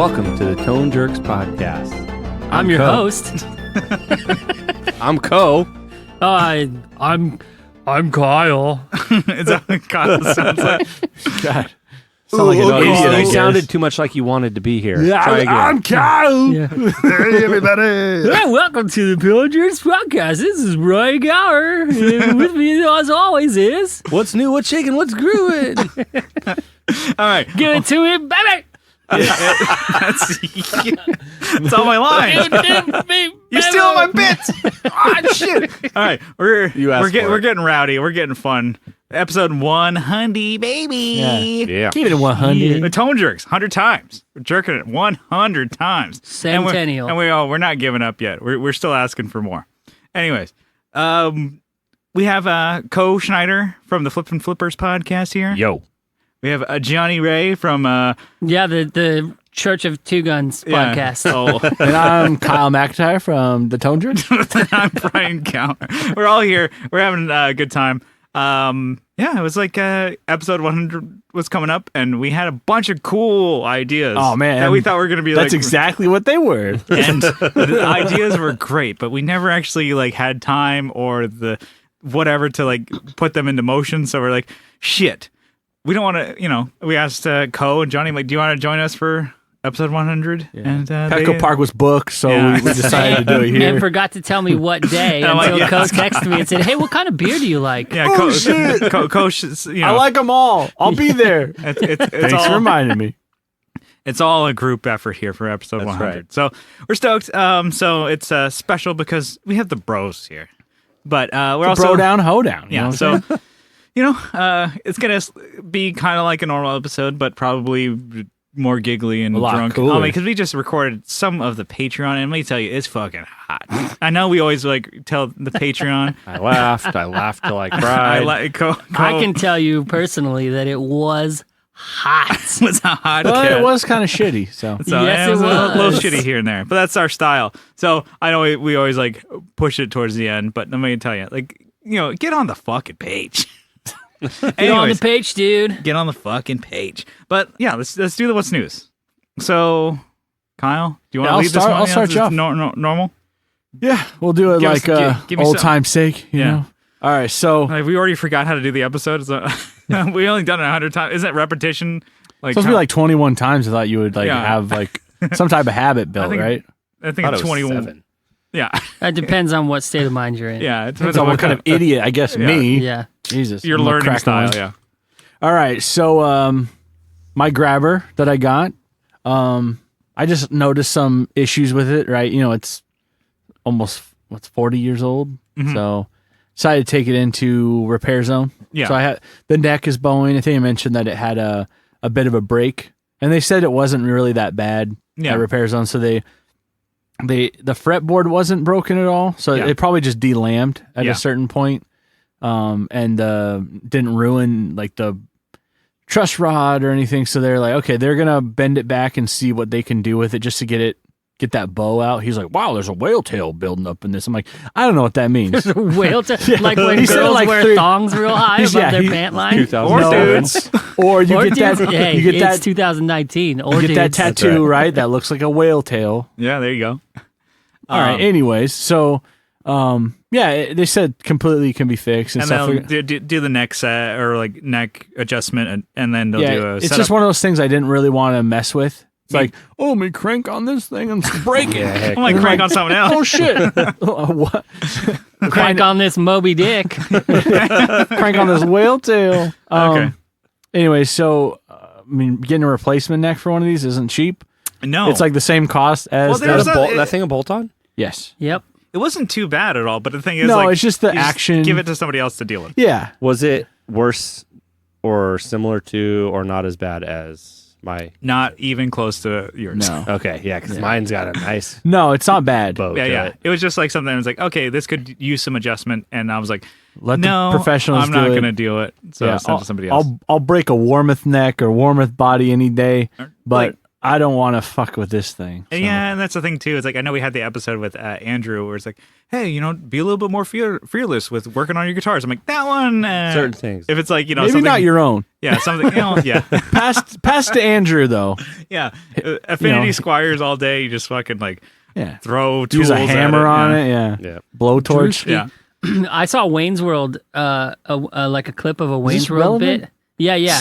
Welcome to the Tone Jerks podcast. I'm your host. I'm Co. I'm Kyle. Is that what Kyle sounds like? God. Sound like an idiot. You sounded too much like you wanted to be here. Yeah, Try again. I'm Kyle. Yeah. Hey, everybody. Yeah, welcome to the Pillagers Podcast. This is Roy Gower. And with me, as always, is... What's new? What's shaking? What's grooving? All right. Give it to him, baby! That's all my lines. You're stealing my bits. Ah, shit. All right. We're getting rowdy. We're getting fun. Episode 100, baby. Yeah. Keep it at 100. The Tone Jerks, 100 times. We're jerking it 100 times. Centennial. And we're not giving up yet. We're still asking for more. Anyways, we have Co Schneider from the Flipppin Flippers podcast here. Yo. We have Johnny Ray from the Church of Two Guns podcast. Oh. And I'm Kyle McIntyre from the Tone Jerks. I'm Brian Gower. We're all here. We're having a good time. It was like episode 100 was coming up, and we had a bunch of cool ideas. Oh man, that we thought were going to be. That's like, exactly what they were. And the ideas were great, but we never actually like had time or the whatever to like put them into motion. So we're like, shit. We don't want to, we asked Co and Johnny, like, do you want to join us for episode 100? Yeah. And Petco Park was booked, so we decided to do it here. And forgot to tell me what day I'm until like, Co texted me and said, hey, what kind of beer do you like? Yeah, Oh, shit. Co, I like them all. I'll be there. it's Thanks all, for reminding me. It's all a group effort here for episode That's 100. right. So we're stoked. So it's special because we have the bros here. But we're also Bro down, ho down. You know Yeah, what so I'm saying? it's gonna be kind of like a normal episode, but probably more giggly and A lot drunk. cooler. Because we just recorded some of the Patreon, and let me tell you, it's fucking hot. I know we always like tell the Patreon. I laughed till I cried. I can tell you personally that it was hot. It was a hot Well, kid. it was kind of shitty. So Yes, it was it a little was. shitty here and there, but that's our style. So I know we always like push it towards the end, but let me tell you, like, get on the fucking page. Get on the Anyways, page, dude. get on the fucking page. But yeah, let's do the what's news. So, Kyle, do you want to Yeah, lead this one? I'll start you off. Normal. yeah, we'll do it Give us- like give me old some. time's sake. You Yeah. know? All right, so Like, we already forgot how to do the episode. So we only done it 100 times. Isn't it repetition? Like supposed to be like 21 times. I thought you would like Yeah. have like some type of habit built, think- right? I think I thought it's it was 21. 7. Yeah, That depends on what state of mind you're in. yeah. It Depends on what kind of idiot, I guess. Yeah. Me, Yeah. Jesus, your I'm a learning crack style. one. Yeah. All right, so my grabber that I got, I just noticed some issues with it. Right, it's almost 40 years old, so decided to take it into repair zone. Yeah. So I had the neck is bowing. I think I mentioned that it had a bit of a break, and they said it wasn't really that bad Yeah. at repair zone. So the fretboard wasn't broken at all, so Yeah. it probably just de-lammed at Yeah. a certain point, and didn't ruin like the truss rod or anything. So they're like, okay, they're gonna bend it back and see what they can do with it just to get that bow out. He's like, wow, there's a whale tail building up in this. I'm like, I don't know what that means. Whale like when He said girls like wear three- thongs real high He's- above yeah, their he- pant line. 2000 Or No. dudes. Or you Or get dudes. that, Hey, you get it's that, 2019. Or you get that dudes. tattoo, right? That looks like a whale tail. Yeah, there you go. All right. Anyways, so they said completely can be fixed and And stuff. they'll do the neck set or like neck adjustment, and then they'll do a it's setup. just one of those things I didn't really want to mess with. It's like, oh, let me crank on this thing and break it. heck I'm like crank on someone else. Oh shit! What? Crank on this Moby Dick. Crank on this whale tail. Okay. Anyway, so getting a replacement neck for one of these isn't cheap. No, It's like the same cost as Well, there's the, That thing a bolt on? yes. Yep. it wasn't too bad at all. But the thing is, No, like, it's just the you action. give it to somebody else to deal with. Yeah. Was it worse or similar to or not as bad as my... Not even close to yours. No. Okay, yeah, because mine's got a nice No, it's not bad. bow Yeah, to yeah. it. It was just like something. I was like, okay, this could use some adjustment, and I was like, Let no, the professionals I'm not do it. gonna do it. So I sent it to somebody else. I'll break a Warmoth neck or Warmoth body any day, but Like, I don't want to fuck with this thing. So. Yeah, and that's the thing too. It's like I know we had the episode with Andrew where it's like, hey, be a little bit more fearless with working on your guitars. I'm like, that one. Certain things. If it's like maybe something, not your own. Yeah, something. Yeah, Pass to Andrew though. yeah. Affinity Squires all day. You just fucking like throw tools. Use a hammer at it. on it. Yeah. Blowtorch. Yeah. I saw Wayne's World, like a clip of a Wayne's this World relevant? bit. Yeah.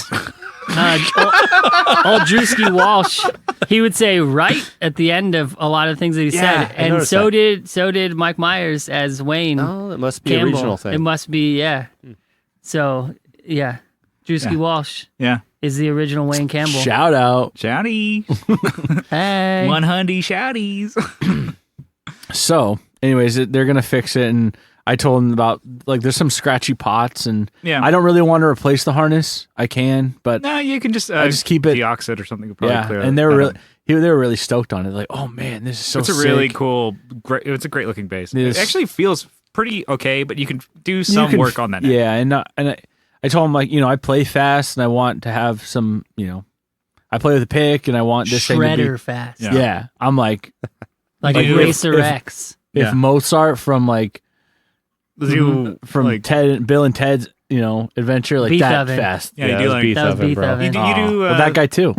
Old Drewski Walsh, he would say right at the end of a lot of things that he said, and so did Mike Myers as Wayne. Oh, it must be Campbell. a regional thing. It must be, So, Drewski Walsh is the original Wayne Campbell. Shout out. Shouty. Hey. 100 shouties. So, anyways, they're gonna fix it, and I told them about like there's some scratchy pots, and I don't really want to replace the harness. I can, but no, you can just I just keep it deoxit or something. Probably clear and they were really stoked on it. Like, oh man, this is so. It's a really cool, great. It's a great looking bass. It actually feels pretty okay, but you can do some work on that. Yeah, and I told him like I play fast, and I want to have some I play with a pick, and I want this thing to be fast. Yeah, I'm like Racer X. If Mozart from like. From Ted, Bill and Ted's, adventure like beef that oven. fast. Yeah, you do like beef oven, bro. You do that guy too.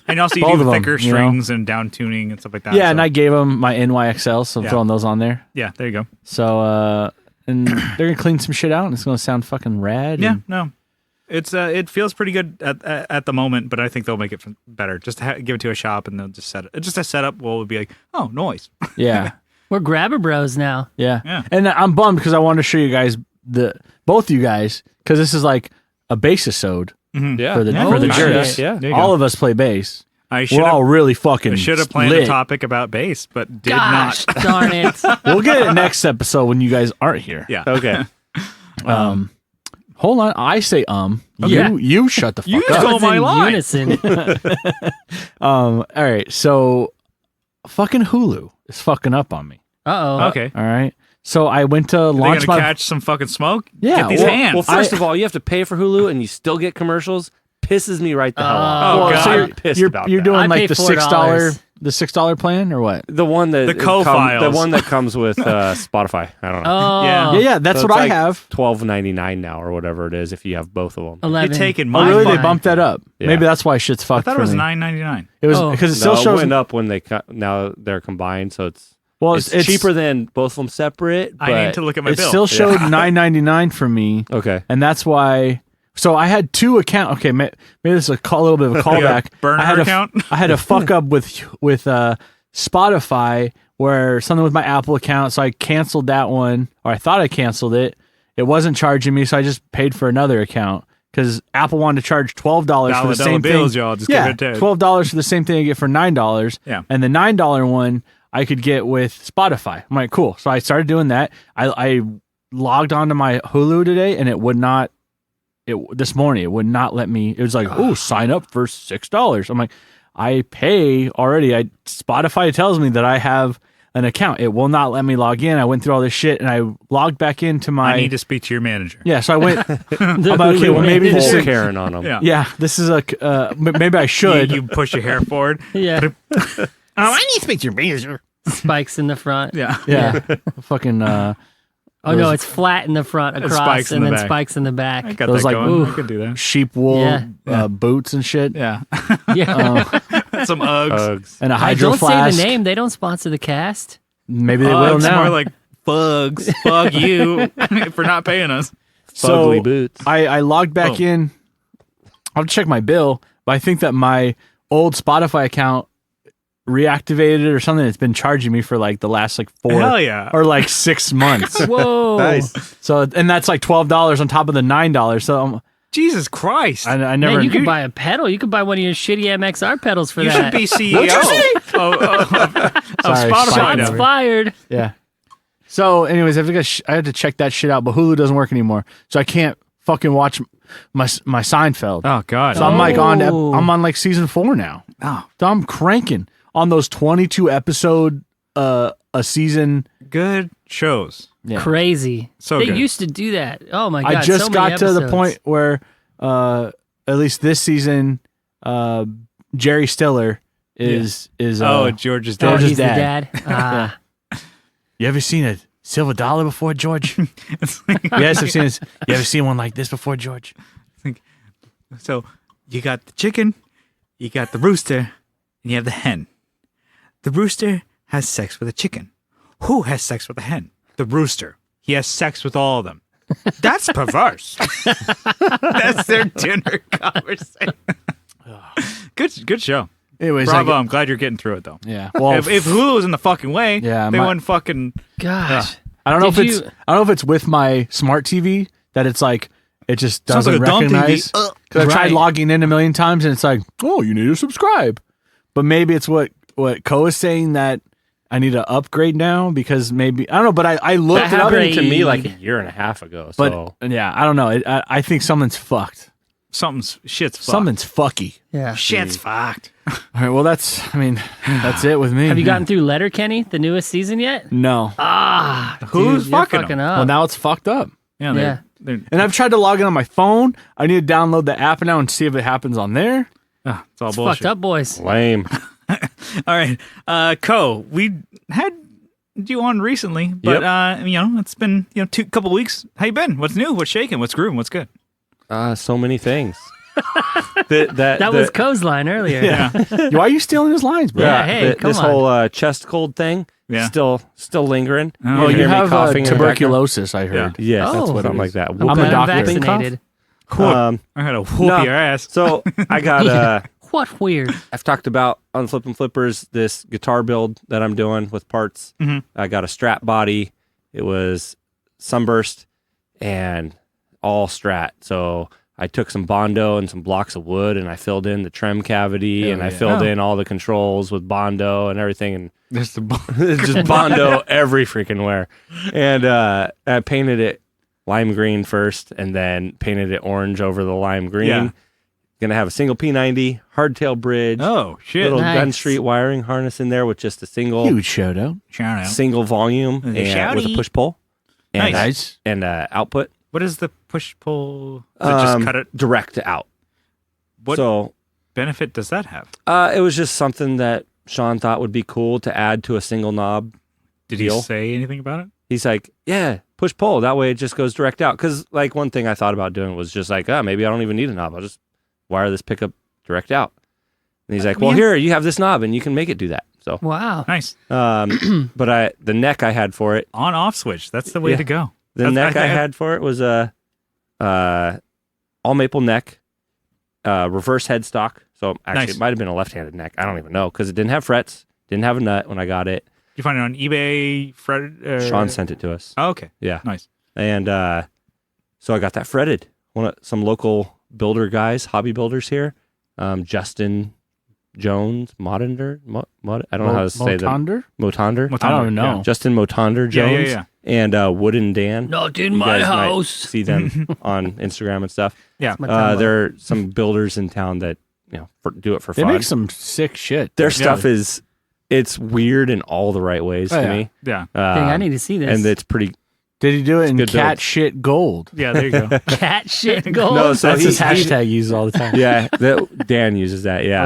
And also you Both do of them, thicker strings and down tuning and stuff like that. Yeah, and I gave him my NYXL, so I'm throwing those on there. Yeah, there you go. So, and they're gonna clean some shit out, and it's gonna sound fucking rad. Yeah, no, it's it feels pretty good at the moment, but I think they'll make it better. Just give it to a shop, and they'll just set it. Just a setup will be like, oh, noise. Yeah. We're grabber bros now. Yeah. And I'm bummed because I wanted to show you guys both you guys, because this is like a bass-isode Yeah. for the jerks. Yeah. All of us play bass. We're all really fucking I should have planned lit. a topic about bass, but did Gosh, not. darn it. We'll get it next episode when you guys aren't here. Yeah. Okay. Hold on. I say Okay. You shut the fuck You up. stole It's my in line. unison. All right. So fucking Hulu is fucking up on me. Uh-oh. Okay. All right. So I went to Are they launch gonna my catch some fucking smoke? Yeah, Get these well- hands. Well, first of all, you have to pay for Hulu and you still get commercials. Pisses me right the hell off. Oh, Well, God. so you're pissed you're about you're that. doing I like pay the $6. $6 plan or what? The one that The co-files. the one that comes with Spotify. I don't know. Oh. Yeah. Yeah, that's So what it's I like have. $12.99 now or whatever it is if you have both of them. 11. You're taking Oh, my really? fine. They bumped that up. Yeah. Maybe that's why shit's I fucked. thought it for was me. $9.99. It was Oh. because it still No, it shows went up when now they're combined, so it's it's cheaper than both of them separate. But I need to look at my It bill. still showed $9.99 for me, okay. and that's why. So I had two accounts. Okay, maybe this is a little bit of a callback. burner I had account? I had a fuck up with Spotify where something with my Apple account, so I canceled that one, or I thought I canceled it. It wasn't charging me, so I just paid for another account because Apple wanted to charge $12 for the same bills, thing. y'all. Just Yeah, give it to $12 for the same thing I get for $9. Yeah. And the $9 one I could get with Spotify. I'm like, cool. So I started doing that. I logged onto my Hulu today, and it would not. This morning it would not let me. It was like, oh, sign up for $6. I'm like, I pay already. Spotify tells me that I have an account. It will not let me log in. I went through all this shit, and I logged back into my. I need to speak to your manager. Yeah, so I went. I'm like, okay, well maybe this Full is. Karen on them. Yeah. Yeah, this is maybe I should. You push your hair forward. Yeah. I need to speak to your manager. Spikes in the front. Yeah. Yeah, fucking. Oh, no, it's flat in the front across spikes in and the then back. spikes in the back. I got Those that like, going. ooh. I could do that. sheep wool Yeah. boots and shit. Yeah. Yeah. Some Uggs. Uggs. And a I hydro don't flask. say the name. They don't sponsor the cast. Maybe they will Uggs, now. more like Fugs. Fug you for not paying us. Fugly boots. I logged back Boom. in. I'll check my bill, but I think that my old Spotify account reactivated or something. It's been charging me for like the last like 4 Hell yeah. or like 6 months. Whoa. Nice. So and that's like $12 on top of the $9. So Jesus Christ. I never. Man, you could buy a pedal. You could buy one of your shitty MXR pedals for You that. should be CEO of Sorry, Spotify. Spotify. now. Shots fired. Yeah. So, anyways, I had to check that shit out, but Hulu doesn't work anymore, so I can't fucking watch my Seinfeld. Oh, God. So I'm like I'm Oh. on like season 4 now. Oh, So I'm cranking on those 22 episode a season. good shows. Yeah. Crazy. So they good. used to do that. Oh my god. I just so got many to the episodes. point where at least this season Jerry Stiller is George's dad. George's he's dad. the dad. You ever seen a silver dollar before, George? It's like, Yes, I've seen this. You ever seen one like this before, George? so you got the chicken, you got the rooster, and you have the hen. The rooster has sex with a chicken. Who has sex with a hen? The rooster. He has sex with all of them. That's perverse. That's their dinner conversation. Good show. Anyways, Bravo. I'm glad you're getting through it though. Yeah. Well, If Hulu was in the fucking way, Yeah, they my- wouldn't fucking. Gosh. I don't know Did if it's with my smart TV that it's like it just Sounds doesn't like a dumb TV. recognize. Because I've tried Right. logging in a million times and it's like, oh, you need to subscribe. But maybe it's what Ko is saying that I need to upgrade now because maybe I don't know. But I looked That it up. happened to me Upgrade. like a year and a half ago. But So yeah, I don't know. I think something's fucked. Shit's fucked. Something's fucky. Yeah. Shit's fucked. All right. Well, that's it with me. Have you gotten through Letterkenny, the newest season yet? No. Who's Dude, you're fucking fucking them? up. Well, now it's fucked up. Yeah, Yeah. they're And I've tried to log in on my phone. I need to download the app now and see if it happens on there. it's all It's bullshit. fucked up, boys. lame. All right, Ko, we had you on recently, but it's been couple weeks. How you been? What's new? What's shaking? What's grooving? What's good? So many things. That was Ko's line earlier. Yeah, Why are you stealing his lines, bro? Yeah, hey, come this on. whole chest cold thing. Yeah. Still lingering. Oh, Well, You you hear me have coughing in the background? tuberculosis, I heard. Yes, that's Oh. what something like that. I'm a Glad doctor. vaccinated. I gotta whoop No. your ass. So I got What weird. I've talked about on Flipppin Flippers this guitar build that I'm doing with parts. Mhm. I got a Strat body. It was sunburst and all Strat. So I took some Bondo and some blocks of wood and I filled in the trem cavity Hell and I yeah. filled Oh. in all the controls with Bondo and everything. And There's the it's just Bondo every freaking where. And I painted it lime green first and then painted it orange over the lime green. Yeah. Gonna have a single P90 hardtail bridge. oh shit. Little Nice. Gun Street wiring harness in there with just a single Huge shout out. Shout out. single volume The and with a shouty. push pull and Nice. and output. What is the push pull? Is it just cut it? direct to out. What So benefit does that have? it was just something that Sean thought would be cool to add to a single knob. Did deal. he say anything about it? He's like, yeah, push pull. That way it just goes direct out. Because like one thing I thought about doing was just like, maybe I don't even need a knob. I'll just wire this pickup direct out. And he's like, well, here you have this knob and you can make it do that. So, Wow. Nice. but the neck I had for it, On off switch. That's the way Yeah. to go. the That's- neck I had for it was a all maple neck, reverse headstock. So actually, Nice. it might have been a left-handed neck. I don't even know because it didn't have frets, didn't have a nut when I got it. You find it on eBay, Fred? Sean sent it to us. Oh, okay. Yeah, Nice. and so I got that fretted. Some local builder guys, hobby builders here, Justin Jones, Modender, I don't know how to say that. Motonder? Motonder. I don't even know. Justin Motonder Yeah, Jones. yeah. And Wooden Dan. Not in You my guys might house. see them on Instagram and stuff. Yeah. My time There are some builders in town that do it for They fun. make some sick shit. Their stuff it's weird in all the right ways Oh, to yeah. me. Yeah. Dang, I need to see this. And it's pretty. Did he do it in good cat build. shit gold? Yeah, there you go. cat shit gold. No, so That's he- his hashtag he uses all the time. Yeah, Dan uses that. Yeah.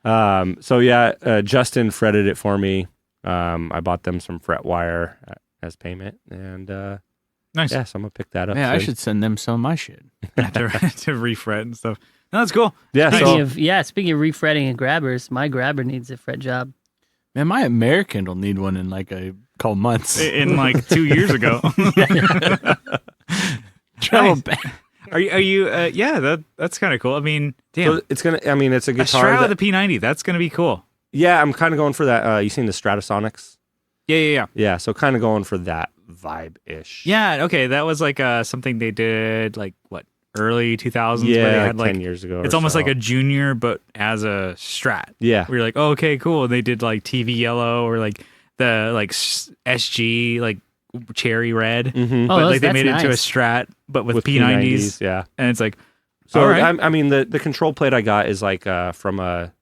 Okay. So yeah, Justin fretted it for me. I bought them some fret wire as payment, and Nice. yeah, so I'm gonna pick that up. Man, I soon. should send them some of my shit. to refret and stuff. No, that's cool. Yeah. Speaking So speaking of refretting and grabbers, my grabber needs a fret job. Man, my American will need one in like a couple months. In like 2 years ago. Travel Nice. back. Are you? Yeah, that's kind of cool. I mean, damn. so it's gonna. I mean, it's a A guitar. Strat that- with a P90. That's gonna be cool. yeah, I'm kind of going for that. You seen the Stratasonics? Yeah. Yeah, so kind of going for that vibe ish. Yeah. Okay, that was like something they did like what early 2000s. Yeah, where they like had like 10 years ago. it's or almost so. like a junior, but as a Strat. Yeah. Where you're like, oh, okay, cool. They did like TV yellow or like the like SG like cherry red, Mm-hmm. but like they that's made it into a nice. Strat, but with, P90s, Yeah. and it's like, So all right. I mean, the control plate I got is like from a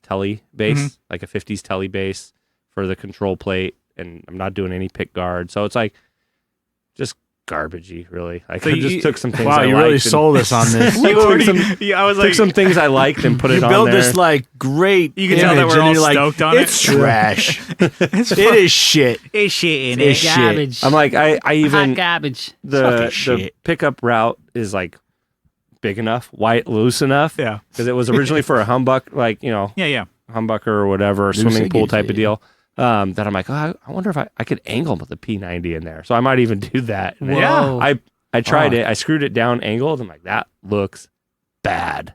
Telly bass, Mhm. like a 50s Telly bass for the control plate, and I'm not doing any pick guard. So it's like just garbagey, really. I So just you- took some things. Wow, I you really liked and- sold us on this. You already, I was Took like, some things I liked and put You it on build there. this like great. You can tell that image, we're and all you're like, stoked on it's it. trash. It is shit. it's shit in It's it. shit. Garbage. I'm like, I Hot even garbage. the fucking shit. pickup route is like big enough, loose enough. Yeah. Because it was originally for a humbuck, like Yeah. humbucker or whatever, Loose swimming pool again, type of yeah. deal. That I'm like, I wonder if I could angle with the P90 in there. So I might even do that. And then Whoa. I tried Oh. it. I screwed it down angled. I'm like, that looks bad.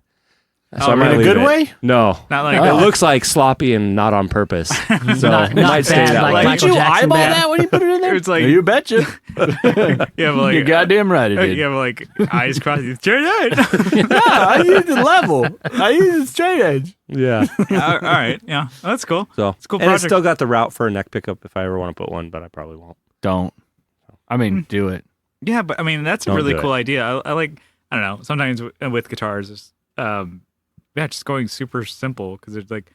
So Oh, I might in a leave good it. way? No. Not like It Oh. looks like sloppy and not on purpose. So Not it might stay bad, that like way. Michael Did you Jackson eyeball bad. that when you put it in there? It's like- you betcha. yeah, but like You're goddamn right it did. you have like eyes crossed. Turn it. No, I used it level. I used it straight edge. Yeah. All right. Yeah, that's cool. So It's a cool and it's project. still got the route for a neck pickup if I ever want to put one, but I probably won't. Don't. I mean, do it. Yeah, but I mean that's a Don't really do cool it. idea. I like. I don't know. Sometimes with guitars, it's, just going super simple because it's like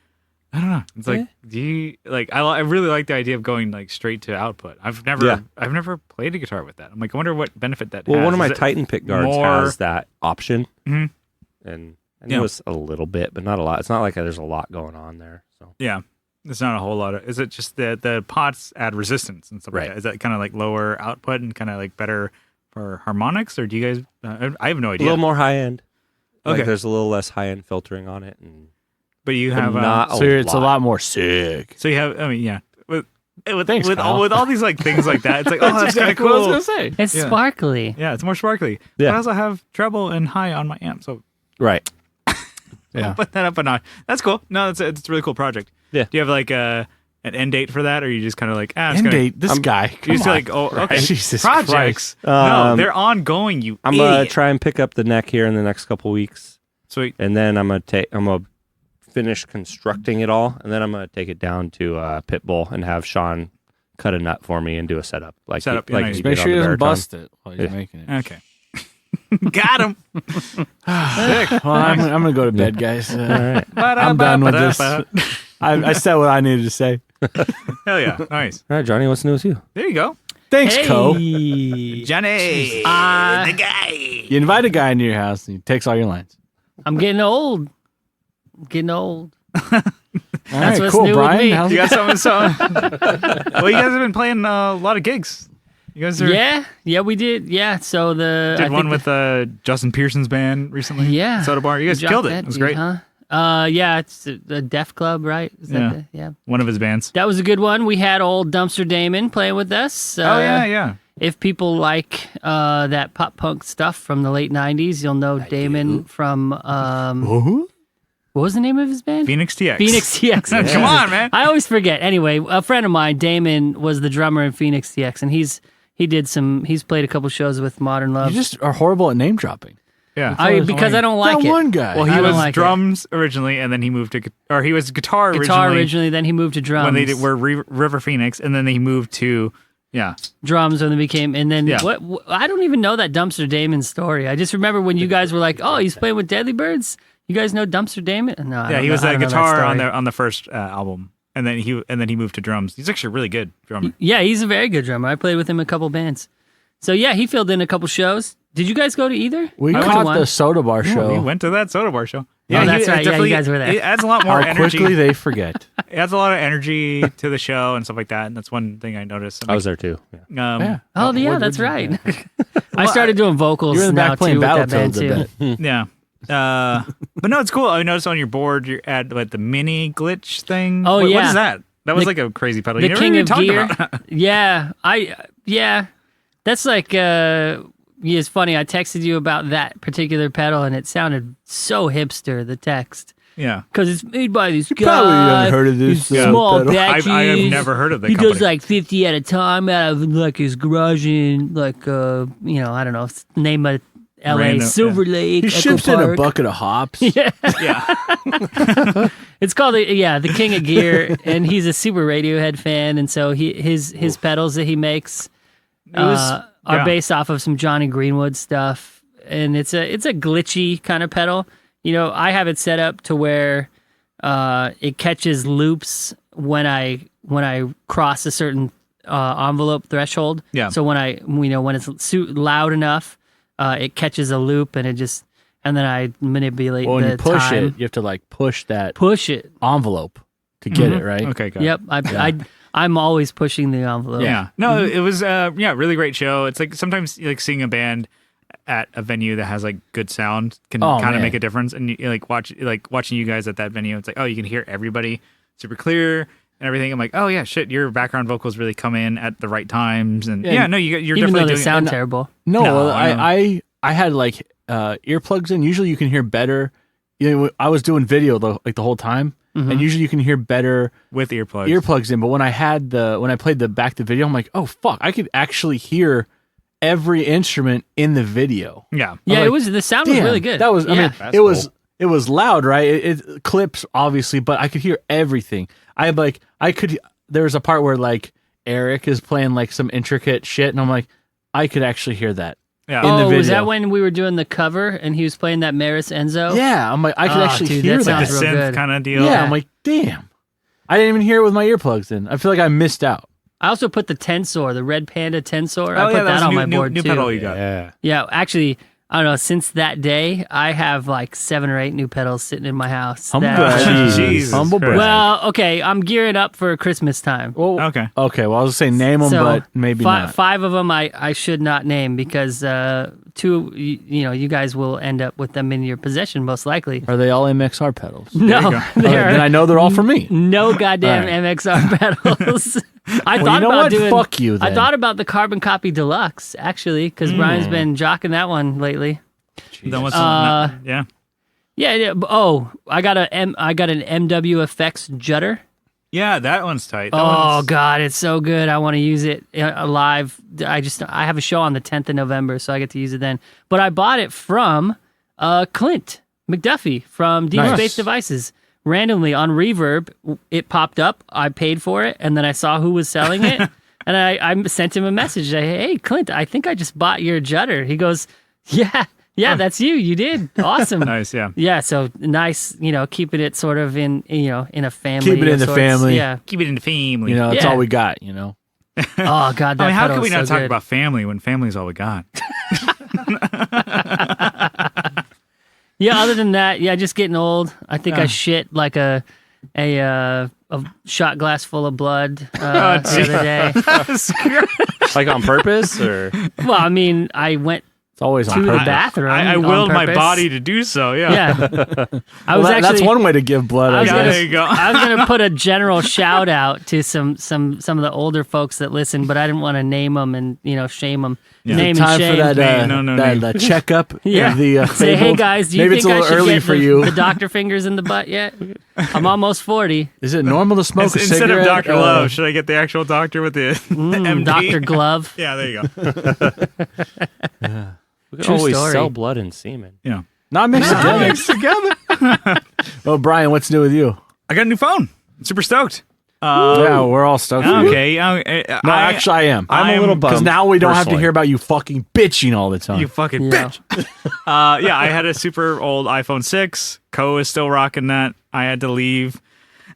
I don't know. It's like do you like I really like the idea of going like straight to output. I've never played a guitar with that. I'm like I wonder what benefit that Well, has. one of my Is it Titan pick guards more- has that option, Mhm. and Yeah. it was a little bit, but not a lot. It's not like there's a lot going on there. So Yeah. There's not a whole lot of. Is it just the pots add resistance and stuff like Right. that? Is that kind of like lower output and kind of like better for harmonics, or do you guys? I have no a idea. little more high end. Okay. Like there's a little less high end filtering on it, and but you but have not So it's a lot more sick. So you have. I mean, yeah. With Thanks, with Kyle. all these like things like that, it's like oh, that's kind of what I was cool. gonna say. It's Yeah. sparkly. Yeah, it's more sparkly. Yeah. But I also have treble and high on my amp, so right. Yeah. I'll put that up a notch. That's cool. No, it's a really cool project. Yeah. Do you have like an end date for that, or you just kind of like it's End gonna, date. This guy. You Come just on. like okay, Jesus projects. Christ. No, they're ongoing. You I'm gonna idiot. try and pick up the neck here in the next couple weeks, Sweet. and then I'm gonna finish constructing it all, and then I'm gonna take it down to Pitbull and have Sean cut a nut for me and do a setup. Like Setup, yeah, like nice. he Make did sure he on the doesn't Baritone. bust it while you're Yeah. making it. Okay. Got him. Well, I'm gonna go to bed, guys. All right. I'm done with this. I said what I needed to say. Hell yeah. Nice. All right, Johnny, what's new with you? There you go. Thanks, Hey. Co. Johnny. Uh, the guy. You invite a guy into your house and he takes all your lines. I'm getting old. Getting old. All That's right, what's cool, new with Brian. me. How's You it got something? Well, you guys have been playing a lot of gigs. You guys are, Yeah, we did. Yeah, so I did think one with Justin Pearson's band recently. Yeah. Soda Bar. You guys Jock killed it. that It was dude, great. Huh? Yeah, it's the Def Club, right? Is that Yeah. yeah. One of his bands. That was a good one. We had old Dumpster Damon playing with us. Oh yeah. If people like that pop punk stuff from the late '90s, you'll know Damon from what was the name of his band? Phoenix TX. Phoenix TX. Come on, man. I always forget. Anyway, a friend of mine, Damon, was the drummer in Phoenix TX, and he's played a couple shows with Modern Love. You just are horrible at name dropping. Yeah. Because I don't like that it. one guy. Well, I he don't was like it. drums originally, and then he moved to he was guitar originally then he moved to drums. when they were River Phoenix, and then he moved to drums when they became, and then Yeah. what? I don't even know that Dumpster Damon story. I just remember when you guys were like, "Oh, he's playing with Deadly Birds." You guys know Dumpster Damon? No, I yeah. don't He was know, I a don't know that guitar story. on the first album, and then he moved to drums. He's actually a really good drummer. Yeah, he's a very good drummer. I played with him in a couple bands. So yeah, he filled in a couple shows. Did you guys go to either? We I went to caught one. the Soda Bar Yeah, show. we went to that Soda Bar show. Oh, that's he- right. Yeah, you definitely- guys were there. It adds a lot more How energy. quickly they forget. It adds a lot of energy to the show and stuff like that. And that's one thing I noticed. I was there too. Yeah. Yeah. Oh yeah, What that's did you- right. I started doing vocals You were in the now back playing too with that band Battletoads a too. bit. Yeah. But no, it's cool. I noticed on your board you're at the mini glitch thing. Oh, What yeah. is that? That was The- like a crazy pedal. The You never King even of talked Gear. about. Yeah. That's like yeah, it's funny. I texted you about that particular pedal, and it sounded so hipster. The text. Yeah. Because it's made by this guy. probably haven't heard of this, These yeah. small pedal. batches. I have never heard of that He company. does like 50 at a time out of like his garage in like I don't know, name of LA, Random, Silver Lake. He Echo ships in a Park. bucket of hops. Yeah. It's called the King of Gear, and he's a super Radiohead fan, and so his pedals that he makes are yeah. based off of some Johnny Greenwood stuff, and it's a glitchy kind of pedal. I have it set up to where it catches loops when I cross a certain envelope threshold. Yeah. So when it's loud enough, it catches a loop and and then I manipulate Well, when the you push time. it, you have to like push that Push it. envelope to get it right. Okay, got it. Yep. I'm always pushing the envelope. Yeah. No, it was really great show. It's like sometimes like seeing a band at a venue that has like good sound can kind of make a difference. And you like watching you guys at that venue, it's like, oh, you can hear everybody super clear and everything. I'm like, oh yeah, shit, your background vocals really come in at the right times. And you're Even definitely though they doing sound terrible. No, I I had like earplugs in. Usually you can hear better. I was doing video the whole time, and usually you can hear better with earplugs in. But when I played the back to video, I'm like, oh fuck, I could actually hear every instrument in the video. Yeah. Yeah, like, the sound was really good. That was, I Yeah. mean, That's it was loud, right? It clips obviously, but I could hear everything. There was a part where like Eric is playing like some intricate shit, and I'm like, I could actually hear that. Yeah. in the video. Was that when we were doing the cover and he was playing that Maris Enzo? Yeah, I'm like, I could actually dude, hear that Like that. the sounds real synth good. kind of deal. Yeah, I'm like, damn. I didn't even hear it with my earplugs in. I feel like I missed out. I also put the Tensor, the Red Panda Tensor. Oh, I put yeah, that that was on new- my new- board new too. pedal you got. Yeah. Yeah, actually, I don't know. Since that day, I have like 7 or 8 new pedals sitting in my house. Humble that- brag. Jesus Humble Christ. brag. Well, okay, I'm gearing up for Christmas time. Well, Okay. okay. Well, I was saying name them, So, but maybe not. 5 of them I should not name because 2, you guys will end up with them in your possession most likely. Are they all MXR pedals? No, go. they Then I are know they're all for me. no goddamn All right. MXR pedals. I Well, thought you know about what? doing. Fuck you, I then. thought about the Carbon Copy Deluxe actually because Brian's been jocking that one lately. Then what's yeah. Yeah. Oh, I got an MW Effects Judder. Yeah, that one's tight. That Oh one's- God, it's so good. I want to use it live. I have a show on the 10th of November, so I get to use it then. But I bought it from Clint McDuffie from Deep Nice. Space Devices. Randomly on Reverb, it popped up. I paid for it, and then I saw who was selling it, and I sent him a message. Hey, Clint, I think I just bought your Judder. He goes, Yeah, that's you. You did. Awesome. Nice, yeah. Yeah, so nice, keeping it sort of in a family. Keep it in of the sorts. family. Yeah. Keep it in the family. That's Yeah. all we got. Oh God, that I mean, how pedal can we is not so talk good. about family when family's all we got? Yeah, other than that, just getting old. I think I shit like a shot glass full of blood the other day. Like on purpose or Well, I mean, I went It's always to on the purpose. bathroom. I on willed my purpose. body to do so, yeah. Yeah, I was That's actually. one way to give blood. I I was Yeah, gonna- guess. there you go. I was gonna put a general shout out to some of the older folks that listen, but I didn't want to name them and Yeah. name and Time shame. for that, No that checkup. Yeah. of the, Say, fable. hey guys, do you Maybe think it's a I little should early get for the, you. the doctor fingers in the butt yet? I'm almost 40. Is it normal to smoke a Instead cigarette? of Dr. Love, should I get the actual doctor with the MD? Dr. Glove. Yeah, there you go. we could True always story. sell blood and semen. Yeah. Not mixed together. Mixed together. Oh, Brian, what's new with you? I got a new phone. Super stoked. Yeah, we're all stoked. for you. Okay. No, actually, I am. I'm a little bummed. Because now we don't have to personally. hear about you fucking bitching all the time. You fucking Yeah. bitch. Yeah, I had a super old iPhone 6. Co is still rocking that. I had to leave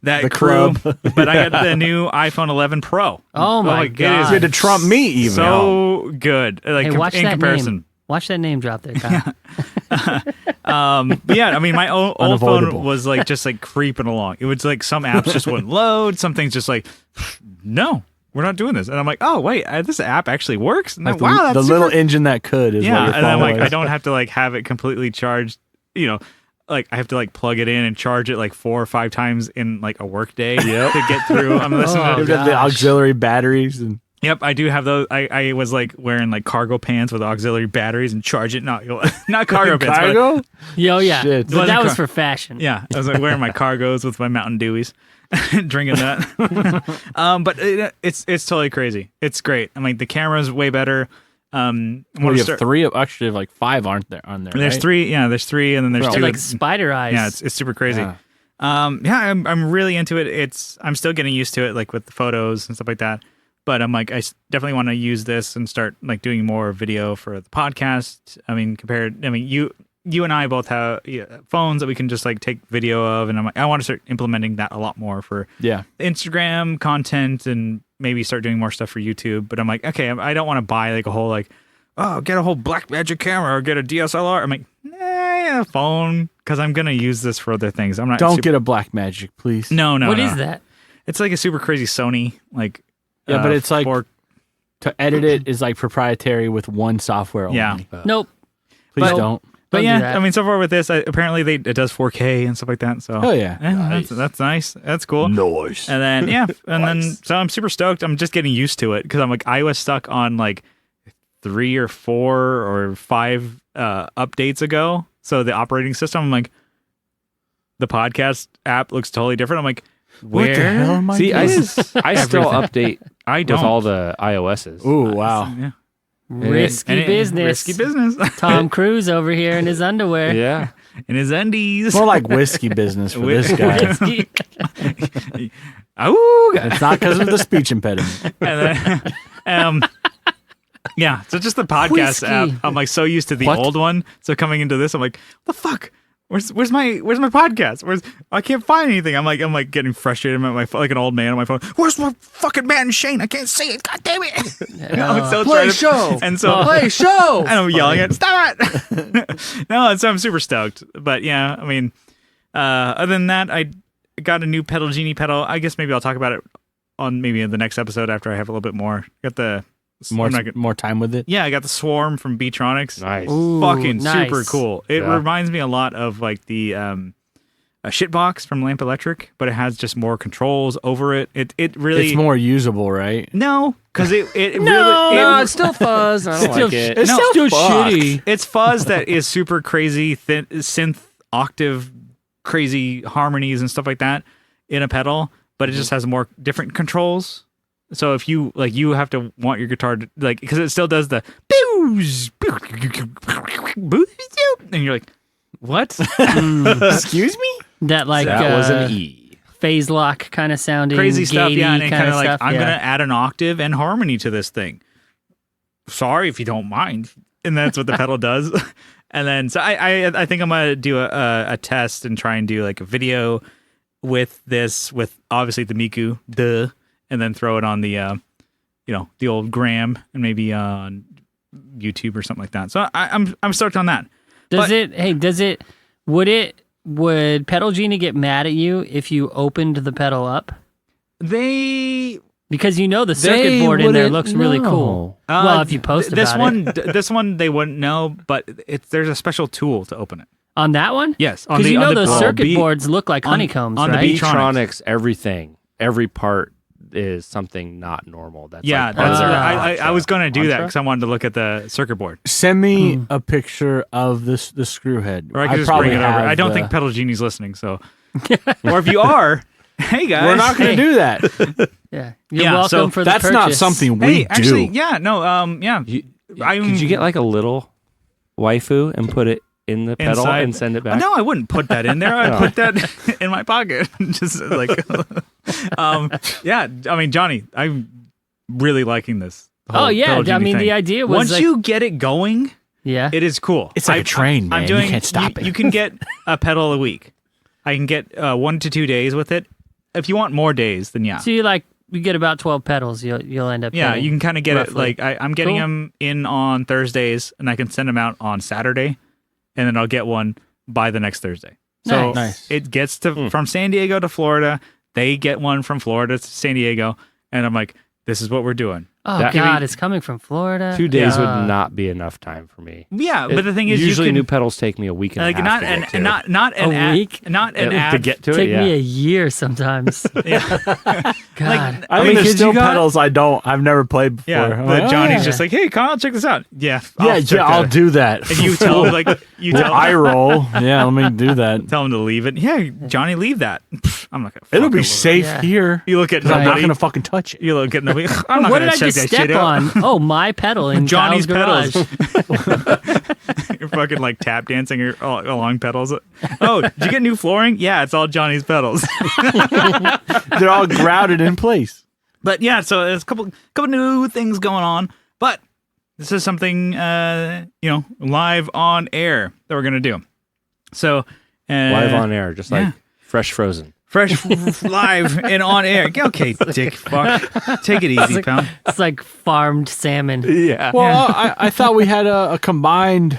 that The crew. club. But I got the new iPhone 11 Pro. Oh my it is God. You had to trump me even. so good. Like Hey, watch in that comparison. name. Watch that name drop there, Kyle. Yeah, I mean, my old Unavoidable. phone was like just like creeping along. It was like some apps just wouldn't load. Some things just like, no, we're not doing this. And I'm like, oh wait, this app actually works. And Like then, wow, that's the super little engine that could is what yeah. your And then phone like was. I don't have to like have it completely charged. Like I have to like plug it in and charge it like 4 or 5 times in like a work day to get through. I'm listening Oh, to You've got the gosh. auxiliary batteries and Yep, I do have those. I was like wearing like cargo pants with auxiliary batteries and charge it. Not cargo pants. But, cargo. Yo, yeah. Shit. But that Wasn't was car- for fashion. yeah, I was like wearing my cargos with my Mountain Dewies, drinking that. But it's totally crazy. It's great. I mean, the camera's way better. Well, wanna you start- have 3. Actually, you have like 5 aren't there on there. There's right? 3. Yeah, there's 3, and then there's Bro. 2. Like spider eyes. Yeah, it's super crazy. Yeah. I'm really into it. I'm still getting used to it, like with the photos and stuff like that. But I'm like, definitely want to use this and start like doing more video for the podcast. I mean, you and I both have phones that we can just like take video of, and I'm like, I want to start implementing that a lot more for Yeah. Instagram content and maybe start doing more stuff for YouTube. But I'm like, okay, I don't want to buy like a whole like, oh, get a whole Blackmagic camera or get a DSLR. I'm like, a phone, because I'm gonna use this for other things. I'm not. Don't get a Blackmagic, please. No. What is that? It's like a super crazy Sony, like. Yeah, but it's like for, to edit it is like proprietary with one software only. Yeah. Nope. Please don't. But Don't do yeah, that. I mean, so far with this, apparently it does 4K and stuff like that. So Oh yeah. that's nice. That's cool. Noise. And then then so I'm super stoked. I'm just getting used to it because I'm like iOS stuck on like 3 or 4 or 5 updates ago. So the operating system, I'm like, the podcast app looks totally different. I'm like, where? What the hell am I See, I doing? still update I with don't. all the iOSs. Ooh, wow. Yeah. Risky business. Risky business. Tom Cruise over here in his underwear. Yeah. In his undies. More like whiskey business for this guy. Whiskey. Oh, It's not because of the speech impediment. and then, yeah. So just the podcast Whiskey. app. I'm like so used to the What? old one. So coming into this, I'm like, what the fuck? Where's my podcast? I can't find anything. I'm like getting frustrated at my phone, like an old man on my phone. Where's my fucking Matt and Shane? I can't see it. God damn it! I'm so trying to- And so Play show. and I'm yelling at stop it. No, and so I'm super stoked. But yeah, I mean, other than that, I got a new Pedal Genie pedal. I guess maybe I'll talk about it on maybe in the next episode after I have a little bit more. Got the More time with it. yeah, I got the Swarm from Beatronics. Nice. Ooh, Fucking nice. super cool. It Yeah. reminds me a lot of like the a shitbox from Lamp Electric, but it has just more controls over it. It really It's more usable, right? no, because it really No, it's still fuzz. I don't Still- like it. It's No, still fuck. shitty. it's fuzz that is super crazy, thin, synth octave, crazy harmonies and stuff like that in a pedal, but it just has more different controls. So if you like, you have to want your guitar to like, because it still does the booze, and you're like, what? Excuse me? That like that was an E. phase lock kind of sounding, Crazy stuff, yeah, and kind kind of of like stuff. I'm yeah. gonna add an octave and harmony to this thing. Sorry if you don't mind, and that's what the pedal does. And then so I think I'm gonna do a test and try and do like a video with this with obviously the Miku, and then throw it on the the old Gram and maybe on YouTube or something like that. So I'm stoked on that. Would Pedal Genie get mad at you if you opened the pedal up? Because the circuit board in there looks really cool. Well, if you post this about one, it. this one they wouldn't know, but there's a special tool to open it. On that one? Yes, on Because the those circuit Be- boards look like honeycombs, on the right? Beatronics. Beatronics, every part is something not normal. That's Yeah, like part that's of their I was going to do that mantra. because I wanted to look at the circuit board. Send me a picture of the screw head. Or I could just probably bring it over. have I don't the- think Pedal Genie's listening, so. Or if you are, hey guys. we're not going to do that. Yeah. You're Yeah, welcome so for the That's not purchase. something we Hey, do. actually, yeah, no, yeah. Could you get like a little waifu and put it in the pedal Inside. and send it back? No, I wouldn't put that in there. I'd put that in my pocket. Just like, yeah. I mean, Johnny, I'm really liking this. whole Oh, yeah. Pedal I Genie mean, thing. the idea was Once like, you get it going, yeah. it is cool. It's like a train, man. You can't stop it. You can get a pedal a week. I can get 1 to 2 days with it. If you want more days, then yeah. So you get about 12 pedals. You'll end up. Yeah, getting, you can kind of get roughly. it. Like I'm getting Cool. them in on Thursdays, and I can send them out on Saturday, and then I'll get one by the next Thursday. So Nice. it gets to from San Diego to Florida. They get one from Florida to San Diego, and I'm like, this is what we're doing. Oh, That- God, it's coming from Florida. 2 days Yeah. would not be enough time for me. Yeah, but the thing is, usually you new can, pedals take me a week and like a half not to an get to. not an A ad, week? not an to ad get to Take it. Yeah. me a year sometimes. Yeah. God. I mean, mean, there's kids still you got- pedals I've never played before. Yeah, I'm but like, Johnny's oh, just like, hey, Kyle, check this out. Yeah, I'll do that. And you tell him like I roll. Yeah, let me do that. tell him to leave it. Yeah, Johnny, leave that. Pfft, I'm not gonna. It'll fucking be look. safe Yeah. here. You look at 'Cause I'm not nobody. going to fucking touch it. You look at nobody. I'm not What gonna did I check just that step shit out. on? Oh, my pedal in Johnny's Kyle's pedals. garage. You're fucking like tap dancing along pedals. Oh, did you get new flooring? Yeah, it's all Johnny's pedals. They're all grouted in place. But yeah, so there's a couple new things going on. But this is something live on air that we're gonna do. So Live on air, just like Yeah. fresh frozen. Fresh live and on air. Okay, dick fuck. Take it easy, pal. It's like farmed salmon. Yeah. Well, I thought we had a combined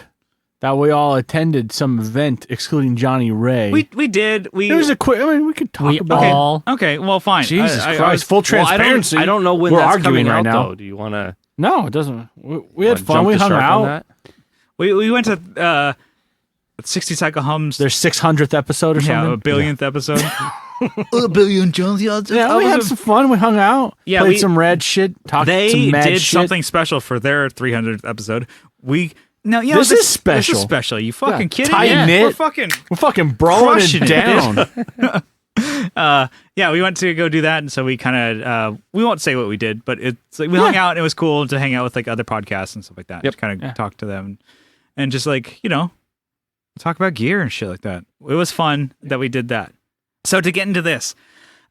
that we all attended some event, excluding Johnny Ray. We did. There was a quick. I mean, we could talk We about. all. Okay, well, fine. Jesus I Christ! Full Well, transparency. I don't know when We're that's arguing coming right out, now. though. Do you want to? No, it doesn't. We had fun. We hung out. We went to 60 Cycle Hums. Their 600th episode or Yeah, something. a billionth episode. A billion Jones. Yeah, we had some fun. We hung out. Yeah, played we- some rad shit. Talked They some mad did shit. something special for their 300th episode. This is special. This is special. You fucking Yeah, kidding tight me? knit. We're fucking We're fucking broing Crushing it it. down. yeah. We went to go do that, and so we kind of we won't say what we did, but it's like we hung out, and it was cool to hang out with like other podcasts and stuff like that. Yep. Kind of talk to them, and just like talk about gear and shit like that. It was fun that we did that. So to get into this,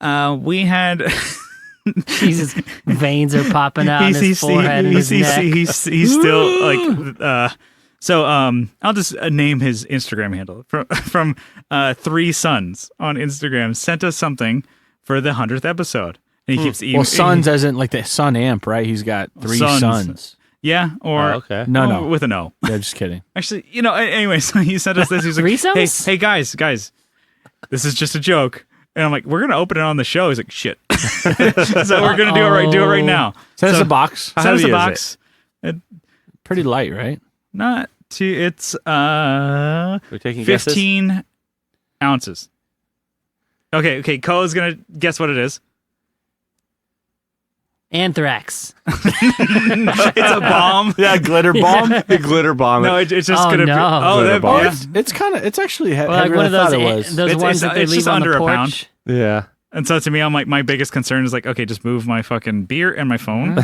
we had. Jesus, veins are popping out on his forehead and his neck. He's still like so I'll just name his Instagram handle from Three Sons on Instagram sent us something for the 100th episode, and he keeps Well, sons as in like the Sun amp, right? He's got three Sons. sons. yeah or okay. No. with an O. Yeah, just kidding. Actually, anyway, so he sent us this. He's like, Threesomes? hey guys, this is just a joke. And I'm like, we're gonna open it on the show. He's like, shit. So we're gonna do it right now. Send us So- a box. Send us a heavy is box. Pretty light, right? Not too. It's We're taking guesses. 15 ounces. Okay. Cole's gonna guess what it is. Anthrax. It's a bomb. Yeah, glitter bomb. The glitter bomb. No, it's just Oh, gonna be. no. Oh, Glitter that bomb. yeah. It's actually Or like heavier one of than I those thought it was. those It's- ones that they it's leave just on under the a porch. pound. Yeah. And so to me, I'm like, my biggest concern is like, okay, just move my fucking beer and my phone.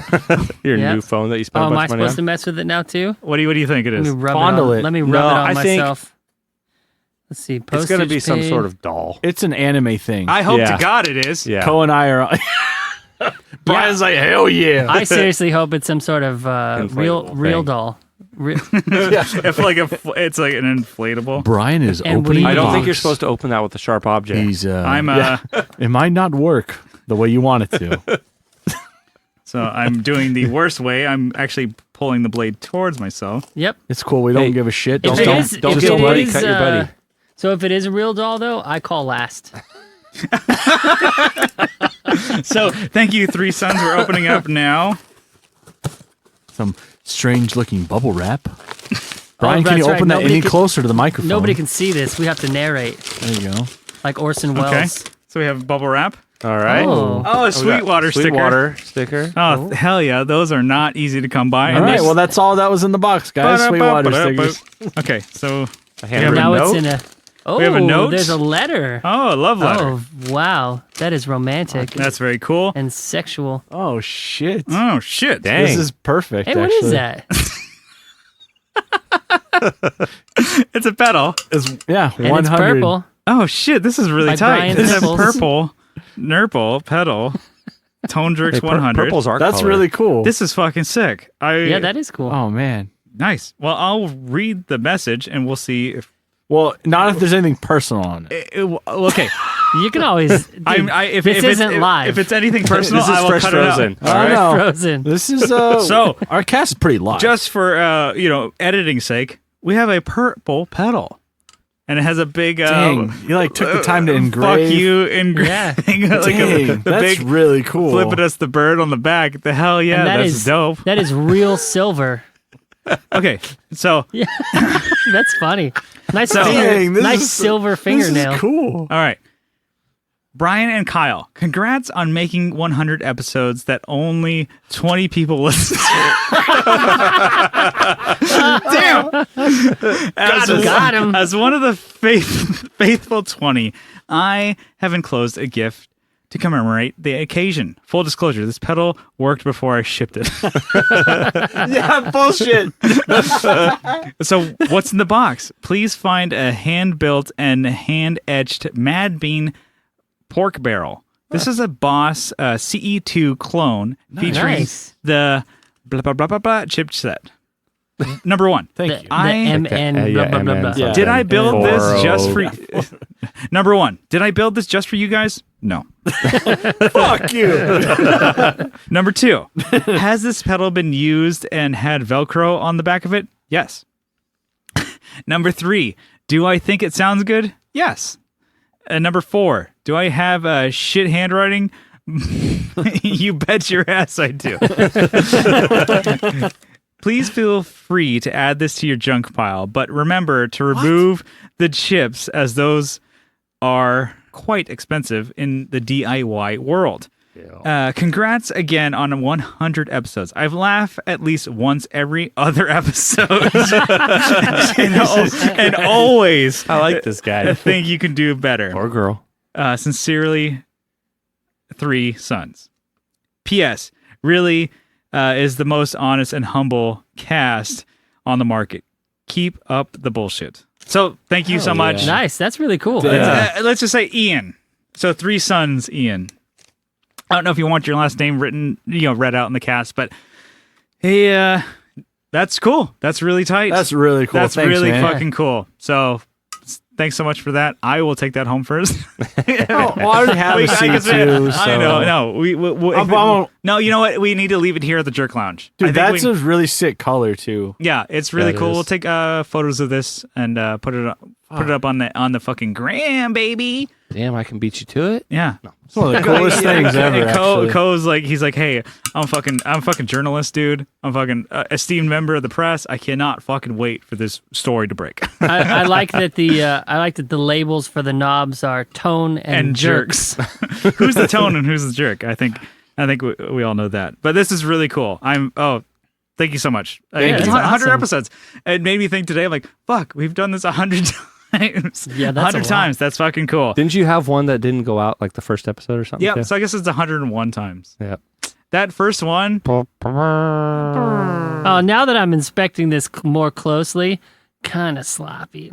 Your Yeah. new phone that you spent Oh, a am I bunch of money supposed to on. mess with it now too? What do you think it Let me is? rub Fondle it. it. On, let me rub No, it on I think myself. Let's see. It's going to be postage some paid. sort of doll. It's an anime thing. I hope Yeah. to God it is. Yeah. Co and I are. Brian's like, hell yeah. I seriously hope it's some sort of real Inflatable thing. doll. If like it's like an inflatable. Brian is And opening. we- I don't think box. you're supposed to open that with a sharp object. He's. I'm It might not work the way you want it to. so I'm doing the worst way. I'm actually pulling the blade towards myself. Yep. It's cool. We don't Hey, give a shit. If Don't, it don't, is- don't if get it your buddy, is, cut your buddy. So if it is a real doll, though, I call last. So thank you, Three Sons. We're opening up now. some strange looking bubble wrap. Brian, can that's you right. open that Nobody any can- closer to the microphone? Nobody can see this. We have to narrate, There you go. like Orson Welles. Okay. So we have bubble wrap. All right. Oh. Oh, a We got Sweetwater sticker. Sweetwater sticker. Oh, hell yeah. Those are not easy to come by. All right. Well, that's all that was in the box, guys. Sweetwater stickers. Okay, so A handwritten Now note. it's in a. Oh, have a note? there's a letter. a love letter. Oh, wow. That is romantic That's very cool. and sexual. Oh shit! Oh shit. Dang. This is perfect. Hey, what actually. is that? It's a pedal. Yeah, And 100. it's purple. Oh shit, this is really Like tight. Brian's This is a nipples. purple Nurple pedal. Tone Jerks Hey, 100. Purple's our That's color. really cool. This is fucking sick. Yeah, that is cool. Oh man. Nice. Well, I'll read the message and we'll see if Well, not if there's anything personal on it. okay. You can always. Dude, If this it's, isn't live. If it's anything personal, This is I will fresh cut frozen. it out. I Fresh know. frozen. This is So- our cast is pretty live. Just for editing's sake, we have a purple pedal, and it has a big dang, you like took the time to engrave. Fuck you engraving. Yeah. like Dang, the that's big really cool. flipping us the bird on the back. The hell yeah, And that that's is- dope. That is real silver. Okay, so Yeah, that's funny. Nice, Dang, this nice is- silver This fingernail. is cool. all right. Brian and Kyle, congrats on making 100 episodes that only 20 people listen to. Damn! Got him. As one of the faithful 20, I have enclosed a gift to commemorate the occasion. Full disclosure, this pedal worked before I shipped it. Yeah, bullshit. So what's in the box? Please find a hand-built and hand-etched Mad Bean pork barrel. This is a Boss CE2 clone featuring Nice. the blah blah blah blah blah chipset. Number one. Thank The you. MN yeah, blah, blah, blah, blah. MN. Yeah. Did I build this just for Oh. Number one, did I build this just for you guys? No. Fuck you. Number two, has this pedal been used and had Velcro on the back of it? Yes. Number three, do I think it sounds good? Yes. And number four, do I have shit handwriting? You bet your ass I do. Please feel free to add this to your junk pile, but remember to remove the chips as those are quite expensive in the DIY world. Congrats again on 100 episodes. I've laughed at least once every other episode. and always I like this guy. think you can do better. Or girl. Sincerely, 3 sons. P.S. Really is the most honest and humble cast on the market. Keep up the bullshit. So thank you so much. Nice. That's really cool. Let's just say Ian. So 3 sons, Ian. I don't know if you want your last name written, read out in the cast, but hey, that's cool. That's really tight. That's really cool. That's Thanks, really man. fucking cool. So thanks so much for that. I will take that home first. Well, I already have a seat too. So. I know. No, no. You know what? We need to leave it here at the Jerk Lounge. I Dude, think that's a really sick color too. yeah. It's really That cool. is. We'll take photos of this and put it up on the fucking gram, baby. Damn, I can beat you to it. Yeah. It's one of the coolest things ever. And actually. Co's like, he's like, hey, I'm fucking journalist, dude. I'm fucking esteemed member of the press. I cannot fucking wait for this story to break. I like that the labels for the knobs are tone and jerks. Who's the tone and who's the jerk? I think we all know that. But this is really cool. Thank you so much. Thank It's you. 100 Awesome. episodes. It made me think today. I'm like, fuck, we've done this 100 times. Yeah, that's 100 a lot. times. That's fucking cool. Didn't you have one that didn't go out like the first episode or something? Yeah, too? so I guess it's 101 times. Yeah. That first one, Oh, now that I'm inspecting this more closely, kind of sloppy.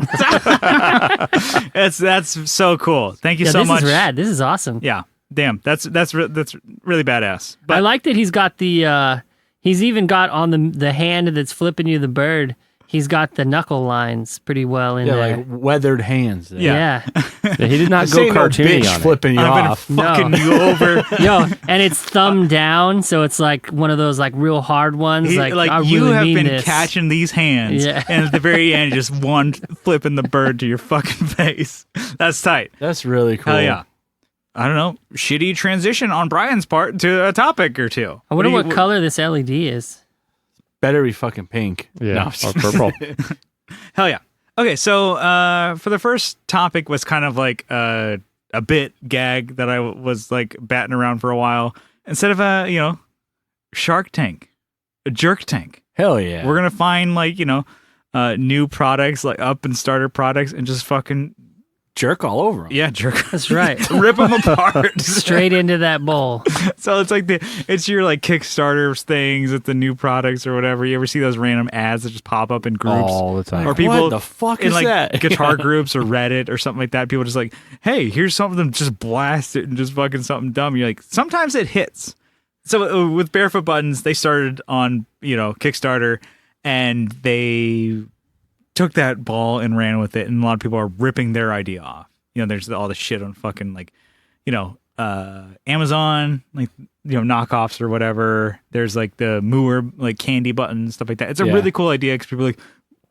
that's so cool. Thank you Yeah, so this much. is rad. This is awesome. Yeah, damn, that's really badass. But I like that he's got the he's even got on the hand that's flipping you the bird. He's got the knuckle lines pretty well in Yeah, there. like weathered hands. There. Yeah. Yeah, he did not This go ain't no cartoony bitch on it. flipping you I've off. been fucking you over. Yo, and it's thumb down, so it's like one of those like real hard ones. I You really have mean been this. catching these hands, Yeah. and at the very end, just one flipping the bird to your fucking face. That's tight. That's really cool. Hell yeah. I don't know. Shitty transition on Brian's part to a topic or two. I wonder do what you- color this LED is. Better be fucking pink. Yeah, No. or purple. Hell yeah. Okay, so for the first topic was kind of like a bit gag that I was like batting around for a while. Instead of a Shark Tank, a Jerk Tank. Hell yeah. We're gonna find like new products, like up and starter products, and just fucking jerk all over them. jerk. That's right. Rip them apart. Straight into that bowl. So it's like it's your like Kickstarter things with the new products or whatever. You ever see those random ads that just pop up in groups? All the time. Or people What the fuck in is like that? guitar groups or Reddit or something like that. People just like, hey, here's something, just blast it and just fucking something dumb. You're like, sometimes it hits. So with Barefoot Buttons, they started on Kickstarter, and they took that ball and ran with it, and a lot of people are ripping their idea off. There's all the shit on fucking like, Amazon, like knockoffs or whatever. There's like the Moor like candy buttons, stuff like that. It's a Yeah. really cool idea because people are like,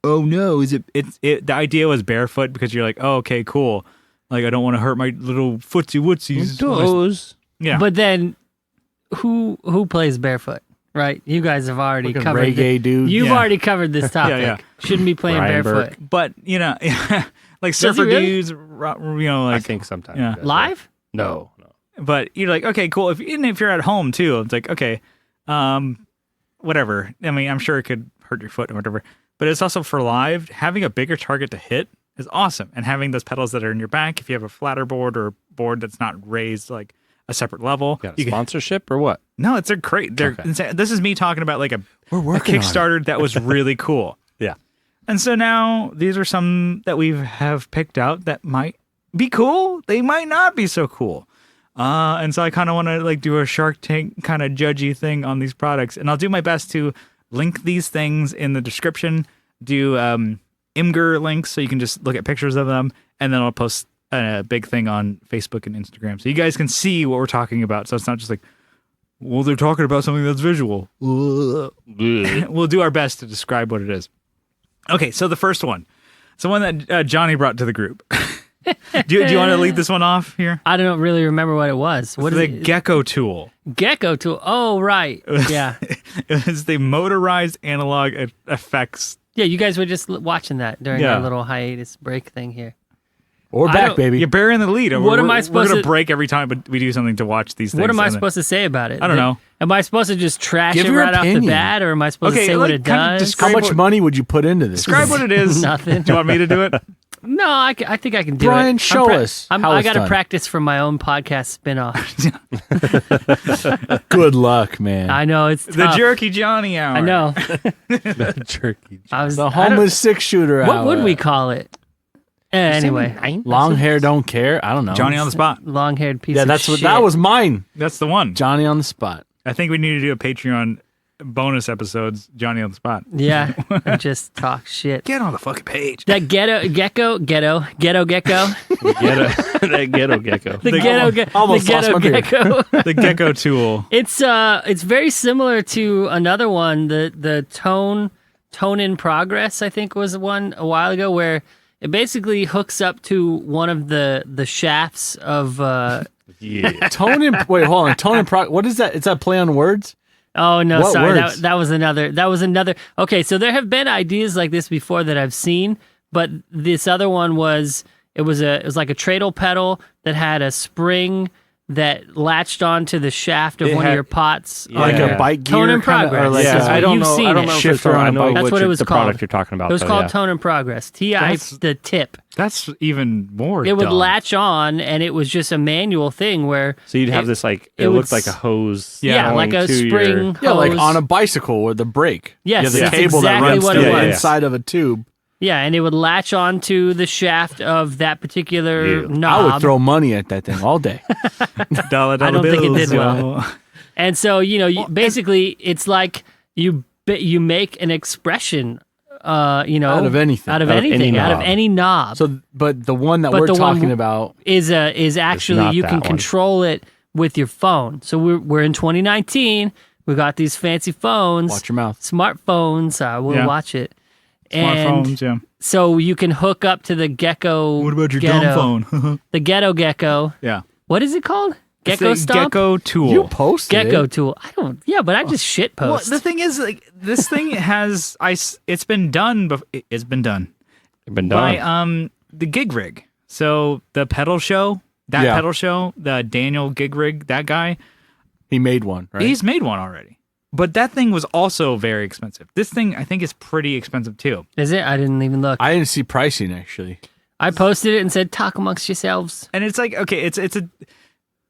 oh no, is it? The idea was barefoot because you're like, oh okay, cool. Like I don't want to hurt my little footsie wootsies. Those. Yeah, But then, who plays barefoot? Right? You guys have already Fucking covered. reggae dude. You've Yeah. already covered this topic. yeah. Shouldn't be playing Ryan barefoot. but like he surfer really? dudes, like I think sometimes. yeah. he does, Live? No. But you're like, okay, cool. Even if you're at home too, it's like, okay, whatever. I mean, I'm sure it could hurt your foot or whatever. But it's also for live. Having a bigger target to hit is awesome. And having those pedals that are in your back, if you have a flatter board or a board that's not raised like a separate level, Got a you can, sponsorship or what? no, they're great. They're Okay. insane. This is me talking about like a working on it. Kickstarter that was really cool. Yeah. And so now these are some that we have picked out that might be cool. They might not be so cool. And so I kind of want to like do a Shark Tank kind of judgy thing on these products, and I'll do my best to link these things in the description. Do Imgur links so you can just look at pictures of them, and then I'll post a big thing on Facebook and Instagram so you guys can see what we're talking about. So it's not just like, well, they're talking about something that's visual. We'll do our best to describe what it is. Okay, so the first one. It's the one that Johnny brought to the group. Do you want to lead this one off here? I don't really remember what it was. What It's is the it? GECKOTOOL. GECKOTOOL. Oh, right. Yeah. It's the motorized analog effects. Yeah, you guys were just watching that during Yeah. our little hiatus break thing here. We're I back, don't- baby. You're burying the lead. What am I We're supposed going to to- break every time but we do something to watch these things. What am I and then- supposed to say about it? I don't know. Am I supposed to just trash Give it your right off the opinion. bat, or am I supposed to Okay, say what like, it kind of does? describe How much what- money would you put into this? Describe what it is. Nothing. Do you want me to do it? No, I think I can do it. Brian, I'm show us how I it's got to done. practice for my own podcast spinoff. Good luck, man. I know it's The tough. Jerky Johnny Hour. I know. Jerky. I was The I don't- homeless six-shooter What hour. would we call it? Anyway, Long hair don't care. I don't know. Johnny on the spot. long-haired piece Yeah, of that's what shit. that was mine. That's the one. Johnny on the spot. I think we need to do a Patreon bonus episodes, Johnny on the spot. Yeah, and just talk shit. Get on the fucking page. That ghetto gecko. That ghetto gecko. The ghetto almost the lost ghetto my beard. gecko. The GECKOTOOL. It's very similar to another one. The tone in progress, I think, was one a while ago where it basically hooks up to one of the shafts of. Yeah. Tone and wait, hold on. Tone and what is that? Is that play on words? Oh no, What sorry. words? That was another. Okay, so there have been ideas like this before that I've seen, but this other one was it was like a treadle pedal that had a spring that latched onto the shaft of It one had- of your pots. Yeah. Like on a bike gear, Tone in kinda, progress. or like Yeah, a- I don't You've know. seen I don't it. know if Shifter it's on I a know bike. That's which what it was the called. product you're talking about. It was though, called yeah. Tone in Progress. TI, That's- the tip. That's even more It would dumb. latch on, and it was just a manual thing where So you'd have it- this like it it would looked like a hose. yeah, going like a to spring your- Yeah, like hose. on a bicycle with the brake. Yes, you have the that's cable exactly that runs what through it the was. inside of a tube. Yeah, and it would latch onto the shaft of that particular Yeah. knob. I would throw money at that thing all day. Dollar I don't think it bills, did well. yo. And so, basically, it's like you make an expression, Out of anything. out of Out of anything, any out of knob. any knob. So, but the one that But we're the one talking about, is actually not you that can one. control it with your phone. So we're in 2019. We got these fancy phones, watch your mouth. smartphones. We'll Yeah. watch it. And Smartphones, yeah. so you can hook up to the Gecko. What about your Ghetto, dumb phone? The Ghetto Gecko. Yeah. What is it called? It's Gecko the Stomp? GECKOTOOL. You posted Gecko it. tool. I don't. Yeah, but I just shit Well, post. the thing is, like, this thing has it's been done. It's been done Been by done. the gig rig. So the pedal show, Yeah. pedal show, the Daniel gig rig, that guy, He made one, right? he's made one already. But that thing was also very expensive. This thing, I think, is pretty expensive too. Is it? I didn't even look. I didn't see pricing actually. I posted it and said, "Talk amongst yourselves." And it's like, okay, it's a.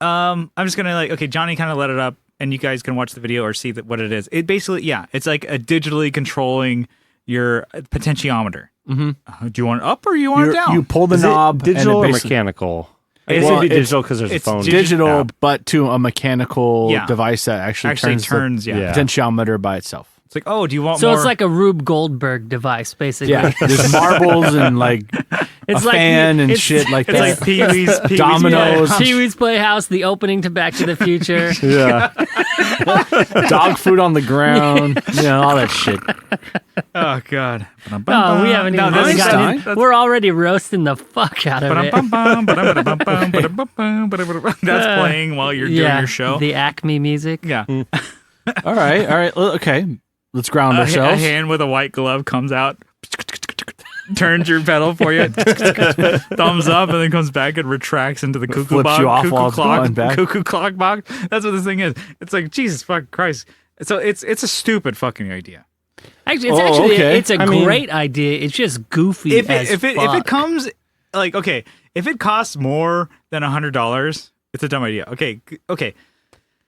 I'm just gonna okay, Johnny kind of let it up, and you guys can watch the video or see what it is. It basically, yeah, it's like a digitally controlling your potentiometer. Mm-hmm. Do you want it up or you want it down? You pull the Is it knob. digital and or it basically- mechanical? It's- It would be it's- digital because there's a it's phone. digital, Yeah. but to a mechanical Yeah. device that actually turns the yeah. potentiometer by itself. It's like, oh, do you want So more? it's like a Rube Goldberg device, basically. Yeah, there's marbles and like It's a like fan and it's- shit like it's that. like Pee-wee's Dominoes. Pee-wee's Playhouse, the opening to Back to the Future. Yeah. Dog food on the ground, all that shit. Oh God. No, we haven't even that's really gotten fine. in. We're already roasting the fuck out of it. That's playing while you're doing your show. The Acme music. Yeah. All right, okay. Let's ground A ourselves. hand with a white glove comes out, turns your pedal for you, thumbs up, and then comes back and retracts into the cuckoo Flips you off cuckoo while it's clock, going back. cuckoo clock box. That's what this thing is. It's like Jesus fucking Christ. So it's a stupid fucking idea. Actually, okay. it's a great idea. It's just goofy If as it fuck. comes like okay, if it costs more than $100, it's a dumb idea. Okay.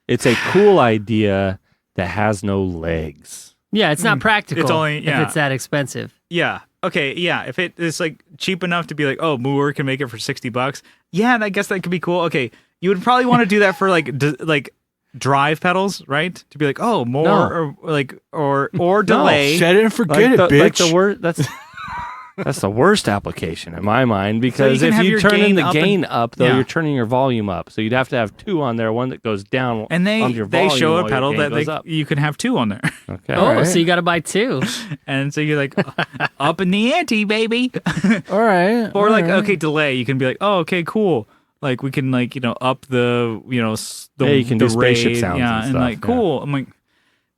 It's a cool idea that has no legs. Yeah, it's not practical It's only- if yeah. it's that expensive. Yeah. Okay. Yeah. If it is like cheap enough to be like, oh, Moore can make it for $60. Yeah, I guess that could be cool. Okay, you would probably want to do that for like drive pedals, right? To be like, oh, more No. or delay. Set it and forget it, bitch. Like the word that's the worst application in my mind, because can if have you your turn gain the up gain up, though, Yeah. you're turning your volume up. So you'd have to have 2 on there, one that goes down. And on your they volume show a while your pedal gain goes that up. you can have 2 on there. Okay. Oh, right. so you got to buy 2. And so you're like, up in the ante, baby. All right. Or all like, right. okay, delay. You can be like, oh, okay, cool. Like we can like, up the, the Yeah, you can the do spaceship rate, sounds yeah, and and stuff, like, yeah. cool. I'm like,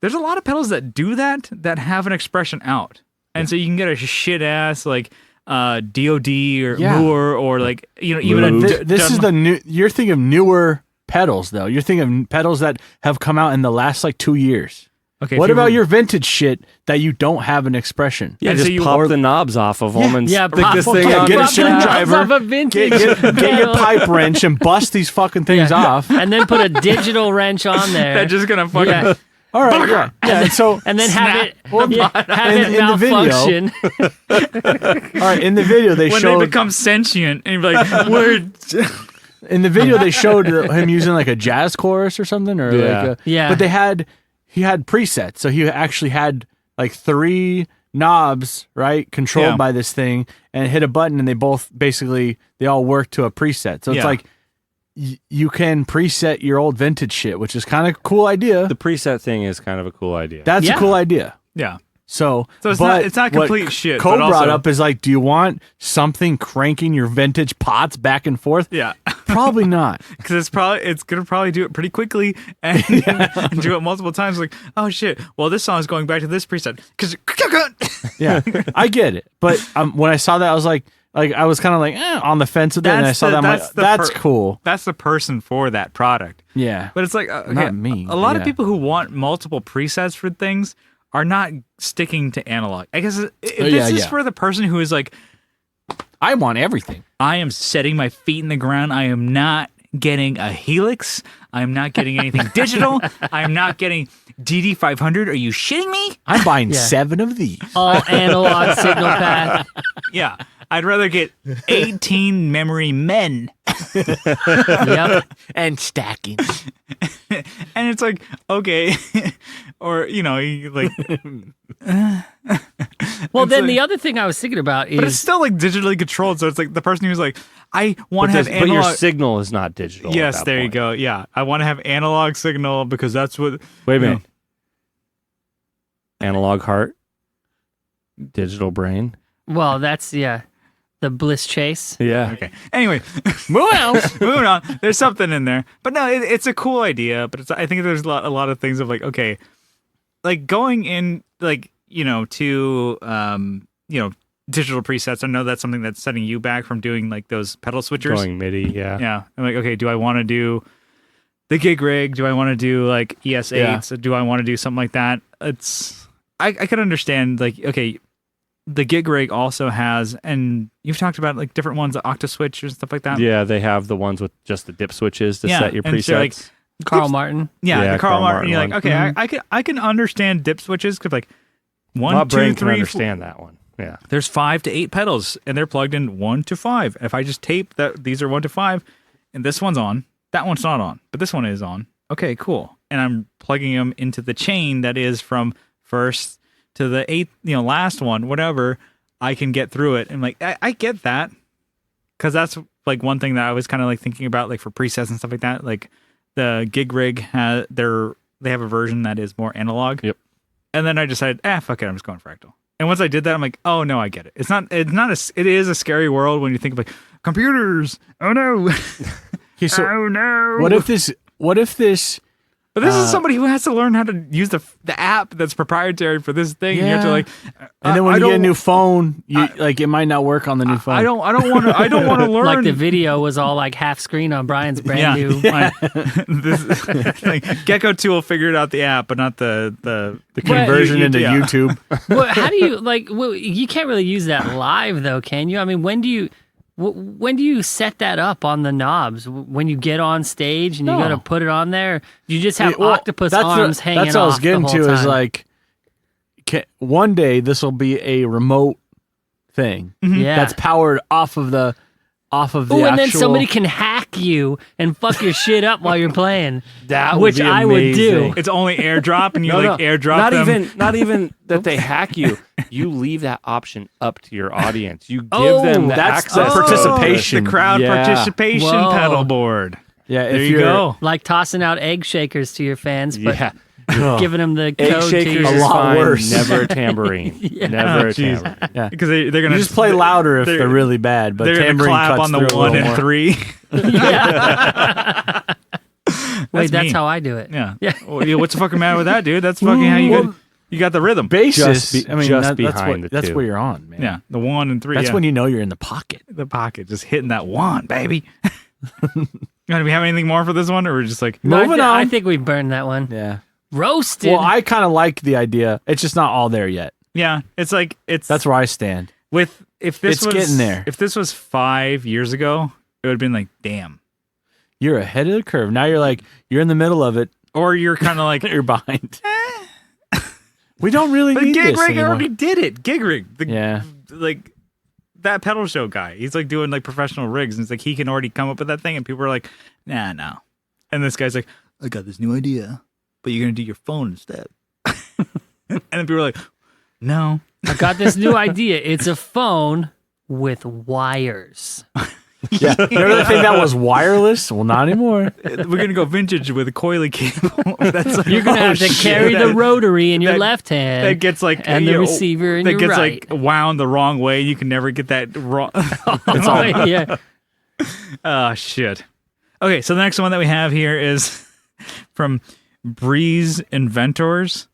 there's a lot of pedals that do that have an expression out. And so you can get a shit ass like DOD or Yeah. Moore or like, even a Lube. This is the new. You're thinking of newer pedals, though. You're thinking of pedals that have come out in the last like 2 years. okay. What if you about were- your vintage shit that you don't have an expression? Yeah, And so just you- pop or- the knobs off of them and Yeah, stick this pop- thing yeah, on. get a Pop the knobs screwdriver, off a vintage Get your pedal. pipe wrench and bust these fucking things off. And then put a digital wrench on there. They're just gonna fucking. Yeah. All right, yeah, yeah. And so, And then have it, Well, have in- it in the video- malfunction. all right, in the video they When showed. they become sentient, and you're like, word. In the video, they showed him using like a jazz chorus or something, or Yeah. like Yeah. But he had presets, so he actually had like 3 knobs, right, controlled Yeah. by this thing, and hit a button, and they all work to a preset. So it's Yeah. like you can preset your old vintage shit, which is kind of a cool idea. The preset thing is kind of a cool idea. That's Yeah. a cool idea. Yeah. So it's but not what complete shit. Cole but brought also, up is like, do you want something cranking your vintage pots back and forth? Yeah. Probably not. Because it's gonna probably do it pretty quickly and, and do it multiple times. Like, oh shit! Well, this song is going back to this preset because Yeah, I get it. But when I saw that, I was like I was kind of like on the fence with it, and I saw that. I'm like, that's cool. That's the person for that product. Yeah, But it's like, okay, Not me, A lot yeah. of people who want multiple presets for things are not sticking to analog. I guess if yeah, this is yeah. for the person who is like, I want everything. I am setting my feet in the ground. I am not getting a Helix. I am not getting anything digital. I am not getting DD500. Are you shitting me? I'm buying Yeah. 7 of these. All analog signal path. Yeah. I'd rather get 18 memory men. Yep. And stacking. And it's like, okay. Or, you like, Well, then like- the other thing I was thinking about but it's is still like digitally controlled. So it's like the person who's like, I want to have But your analog. signal is not digital. at Yes, that there you point. go. Yeah. I want to have analog signal because that's what. Wait a you know. minute. Analog heart, digital brain. well, that's the Bliss Chase. Yeah. Okay. Anyway, Moving on. moving on. There's something in there, but no, it's a cool idea. But I think there's a lot of things of like, okay, like going in, like to digital presets. I know that's something that's setting you back from doing like those pedal switchers. Going MIDI. Yeah. Yeah, I'm like, okay, do I want to do the gig rig? Do I want to do like ES8s? Do I want to do something like that? I could understand like, okay, the gig rig also has, and you've talked about like different ones, the Octa switch and stuff like that. Yeah, they have the ones with just the dip switches to Yeah, set your and so, like, presets. Carl Martin. Yeah, Yeah, the Carl Carl Martin. You're Martin like, okay, I can understand dip switches because like My 1, 2, brain 3, can 4. understand that one. Yeah. There's 5 to 8 pedals, and they're plugged in 1 to 5. If I just tape that these are 1 to 5, and this one's on, that one's not on, but this one is on. Okay, cool. And I'm plugging them into the chain that is from first to the 8th, last one, whatever. I can get through it, and like I get that, because that's like one thing that I was kind of like thinking about, like for presets and stuff like that. Like the gig rig they have a version that is more analog. Yep. And then I decided, fuck it, I'm just going fractal. And once I did that, I'm like, oh no, I get it. It is a scary world when you think of like computers. Oh no. Okay, so Oh no. what if this But this is somebody who has to learn how to use the app that's proprietary for this thing. And you have to Yeah. like, and then when I you get a don't- new phone, it might not work on the new phone. I don't want to learn. Like the video was all like half screen on Brian's brand new. This, like, GECKOTOOL figured out the app, but not the conversion into yeah. YouTube. Well, how do you you can't really use that live though, can you? I mean, when do you set that up on the knobs? When you get on stage and you got to put it on there? You just have Well, octopus that's arms hanging That's what I was off getting the whole to is time. like, one day this will be a remote thing yeah. that's powered off of the Oh, actual. and then somebody can hack hack you and fuck your shit up while you're playing. That which would be I would do. amazing. It's only airdrop, and you No, airdrop not them. not even that they hack you. You leave that option up to your audience. You give Oh, them the that's access. the participation. The crowd Yeah. participation Whoa. pedal board. Yeah, There if you you're, go. Like tossing out egg shakers to your fans, but Yeah, giving them the egg code to shakers your is lot fine. worse. Never a tambourine. Never a tambourine. Yeah. Because they're gonna You just play louder if they're- they're really bad, but They're gonna tambourine clap cuts on the through a 1 little and more. 3. Wait, that's me. how I do it. Yeah. Yeah. Well, yeah, what's the fucking matter with that, dude? That's fucking how you got the rhythm. Basis. Just I mean, just that's behind what the that's two. what you're on, man. Yeah, the 1 and 3. That's yeah. when you know you're in the pocket. The pocket, just hitting that 1, baby. Do we have anything more for this one, or we're just like No, Moving I on. think we burned that one. Yeah. Roasted. Well, I kind of like the idea. It's just not all there yet. yeah, it's like it's That's where I stand. with if this it's was getting there. If this was 5 years ago, it would have been like, damn. You're ahead of the curve. Now you're like you're in the middle of it. Or you're kind of like You're behind. We don't really but need Gig this Rig anymore. already did it. Gig Rig, Yeah. like that pedal show guy. He's like doing like professional rigs, and it's like he can already come up with that thing, and people are like, nah, no. And this guy's like, I got this new idea, but you're gonna do your phone instead. and then people are like, no. I got this new idea. It's a phone with wires. Yeah. Remember the thing that was wireless? Well, not anymore. We're gonna go vintage with a coily cable. That's like, You're gonna have to carry the rotary in your that- left hand that gets like and you the know, receiver in that your gets right. like wound the wrong way. You can never get that wrong. It's all, yeah. Oh shit. Okay, so the next one that we have here is from Breeze Inventors.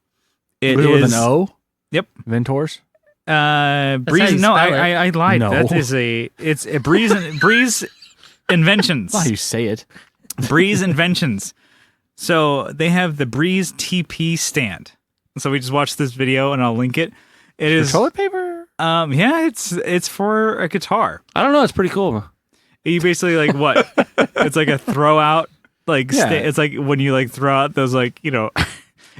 It With is an O? Yep. Ventors? how Breeze. you No, spell it. I lied. No. That is it's a Breeze Inventions. That's how you say it. Breeze Inventions. So they have the Breeze TP stand. So we just watched this video, and I'll link it. It is Toilet paper? yeah, it's for a guitar. I don't know. It's pretty cool. You basically like what? It's like a throw out like Yeah. it's like when you like throw out those like, you know,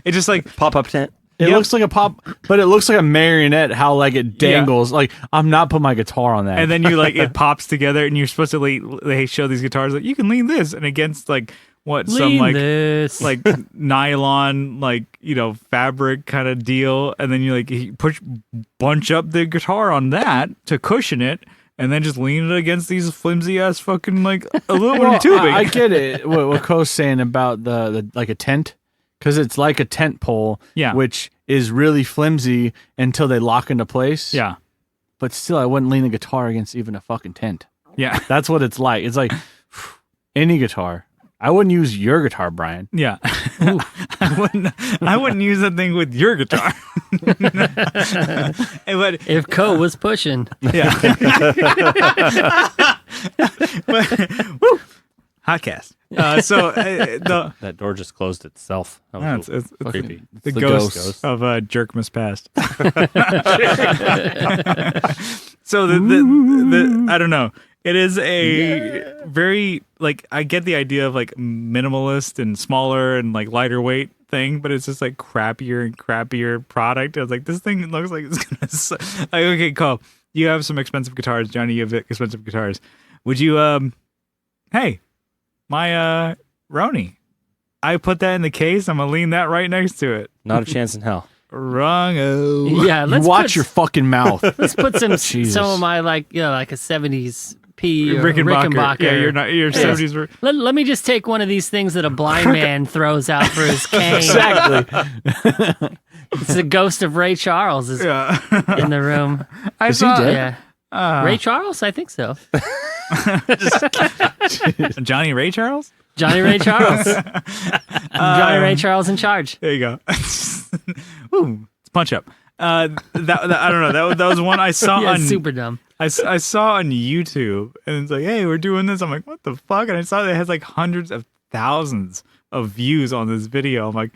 it just like Pop up tent. It Yep. looks like a pop, but it looks like a marionette. How like it dangles. Like I'm not putting my guitar on that. and then you like it pops together, and you're supposed to they show these guitars like you can lean this and against like what some Lean like this. like nylon like, you know, fabric kind of deal, and then you like you bunch up the guitar on that to cushion it, and then just lean it against these flimsy ass fucking like aluminum tubing. I get it. What Co's saying about the like a tent, because it's like a tent pole, Yeah. which is really flimsy until they lock into place. yeah, But still, I wouldn't lean the guitar against even a fucking tent. yeah, That's what it's like. It's like any guitar. I wouldn't use your guitar, Brian. yeah. I wouldn't use that thing with your guitar. But if Co was pushing. yeah. Woo! Hotcast. The That door just closed itself. That was it's creepy. the the ghost, ghost. of Jerkmas Past. So the I don't know. It is a very like I get the idea of like minimalist and smaller and like lighter weight thing, but it's just like crappier and crappier product. I was like, this thing looks like it's gonna. Like, okay, Cole, you have some expensive guitars, Johnny. You have expensive guitars. Would you hey, my Roni, I put that in the case. I'm gonna lean that right next to it. Not a chance in hell. Wrong-o. Yeah, let's Watch put, your fucking mouth. let's put some Jesus. of my like like a 70s P or Rickenbacker. Yeah, you're not. Your 70s were. Let me just take one of these things that a blind man throws out for his cane. Exactly. It's the ghost of Ray Charles is Yeah. in the room. I Is he saw dead? Yeah. Ray Charles? I think so. Johnny Ray Charles. Johnny Ray Charles. Johnny Ray Charles in charge. There you go. Ooh, it's punch up. That I don't know. That was one I saw Yeah, on super dumb. I saw on YouTube, and it's like, hey, we're doing this. I'm like, what the fuck? And I saw that it has like hundreds of thousands of views on this video. I'm like,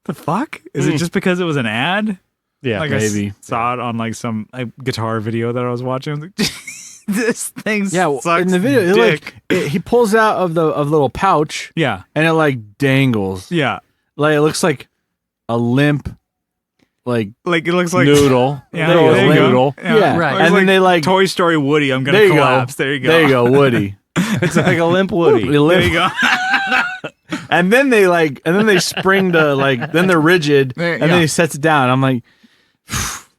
the fuck? Is it just because it was an ad? Yeah, Like maybe. I saw it on like some guitar video that I was watching. I was like, this thing Yeah, well, sucks in the video, dick. he pulls out of the little pouch Yeah, and it like dangles. yeah. Like it looks like a limp, like Like it looks like noodle. Yeah, Little there you go. noodle. Yeah. Yeah, Right. Looks and then like they like Toy Story Woody. I'm there gonna you collapse. go. There you go. There you go, Woody. It's like a limp Woody. There you go. And then they spring to like, then they're rigid, and then he sets it down. I'm like,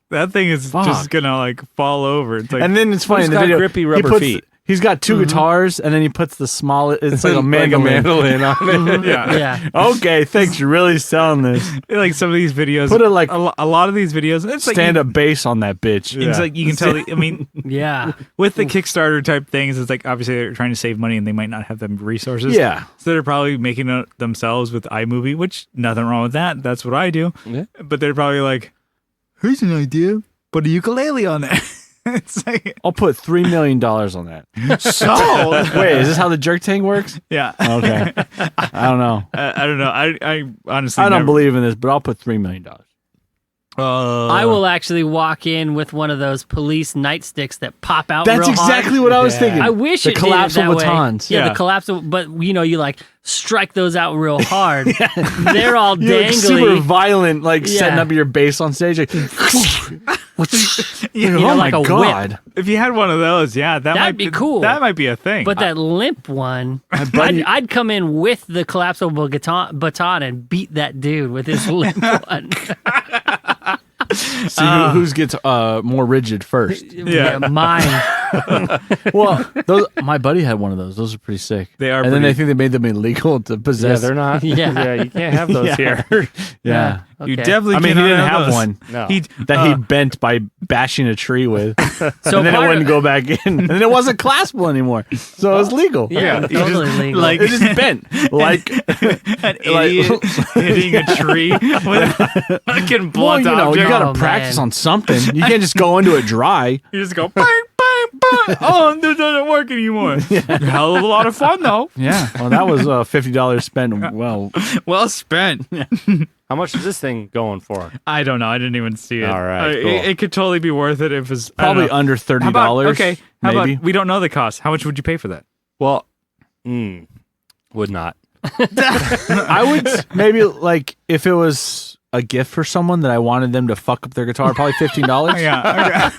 That thing is just gonna like fall over. It's like, and then it's funny in the got video. grippy rubber feet. He's got two guitars, and then he puts the smallest. It's like a mandolin. on it. Yeah. Okay, thanks. You're really selling this. like some of these videos, Put it like a lot of these videos. It's like stand up bass on that bitch. It's like you can tell. I mean, Yeah. with the Kickstarter type things, it's like obviously they're trying to save money and they might not have them resources. Yeah. So they're probably making it themselves with iMovie, which nothing wrong with that. That's what I do. Yeah. But they're probably like, here's an idea. Put a ukulele on there. It's like, I'll put $3 million on that. so Wait, is this how the jerk tank works? yeah. Okay. I don't know. I don't know. I honestly I don't never- believe in this, but I'll put $3 million. I will actually walk in with one of those police nightsticks that pop out That's real exactly hard. what I was thinking. I wish the it did it collapsible that way. batons. Yeah, Yeah. the collapsible. But you like strike those out real hard. They're all You're like super dangly. violent, like setting Yeah. up your bass on stage. Like, You know, oh my like a whip. god! If you had one of those, yeah, that might be cool. That might be a thing. But that limp one, buddy- I'd come in with the collapsible baton and beat that dude with his limp one. See whose gets more rigid first. Yeah, mine. Well, my buddy had one of those. Those are pretty sick. They are and then pretty- I think they made them illegal to Yeah, possess. they're not. Yeah. You can't have those here. Yeah. you Okay. definitely. I mean, he cannot didn't have those. one No. that he bent by bashing a tree with, So and then it part wouldn't of- go back in, and then it wasn't collapsible anymore, so it was legal. Yeah, you totally just, legal. like- It just bent like An idiot hitting a tree with a fucking well, blunt you know, object. you got to Oh, practice man. on something. You can't just go into it dry. You just go bang, bang, bang. Oh, this doesn't work anymore. Hell of a lot of fun though. Yeah. Well, that was $50 spent. Well, Well spent. How much is this thing going for? I don't know. I didn't even see it. All right, It- cool. it could totally be worth it if it was I don't probably know. under $30. How about, okay. How maybe. about we don't know the cost? How much would you pay for that? Well, would not. I would maybe like if it was a gift for someone that I wanted them to fuck up their guitar, probably $15. Yeah.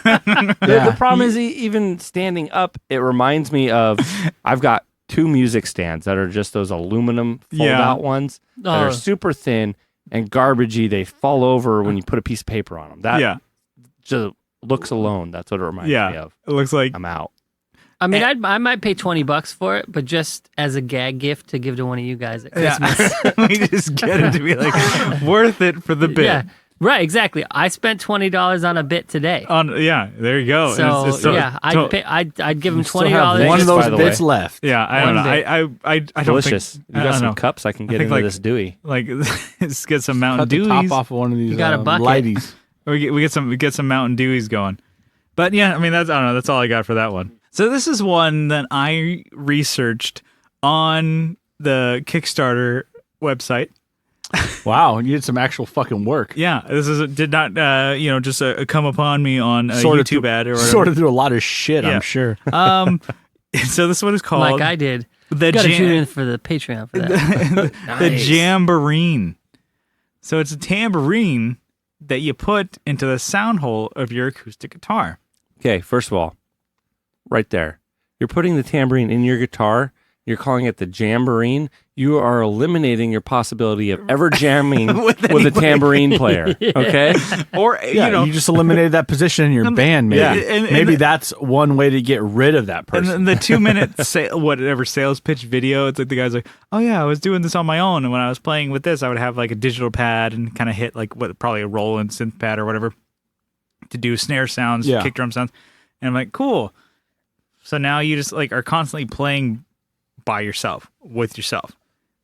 The problem is even standing up, it reminds me of I've got two music stands that are just those aluminum fold-out ones that Oh. are super thin and garbagey. They fall over when you put a piece of paper on them. That Yeah. just looks alone. That's what it reminds me Yeah. of. It looks like I'm out. I mean, I might pay $20 for it, but just as a gag gift to give to one of you guys at Christmas. we just get it to be like worth it for the bit. Yeah, right, exactly. I spent $20 on a bit today. Yeah, there you go. So It's yeah, I'd give him still have $20. One of By those the bits way. left. Yeah, I don't know. One bit. I don't Delicious. think You I got don't some know. cups I can get think, into like- this Dewey. Like let's get some Mountain Cut the Dewies. top off of one of these got a bucket. lighties. We get some Mountain Dewies going. But yeah, I mean I don't know. That's all I got for that one. So this is one that I researched on the Kickstarter website. Wow, you did some actual fucking work. Yeah, this did not just come upon me on a YouTube ad or whatever. Sorted through a lot of shit, Yeah. I'm sure. So this one is called Like I did. the Got to Jam- tune in for the Patreon for that. the Jambourine. So it's a tambourine that you put into the sound hole of your acoustic guitar. Okay, first of all, right there. You're putting the tambourine in your guitar. You're calling it the jambourine. You are eliminating your possibility of ever jamming with a tambourine player. Okay? Or Yeah, you just eliminated that position in your band, maybe. Yeah, and maybe the- that's one way to get rid of that and person. then the 2-minute whatever sales pitch video, it's like the guy's like, "Oh yeah, I was doing this on my own, and when I was playing with this, I would have like a digital pad and kind of hit like probably a Roland synth pad or whatever to do snare sounds, Yeah. kick drum sounds." And I'm like, "Cool." So now you just like are constantly playing by yourself with yourself,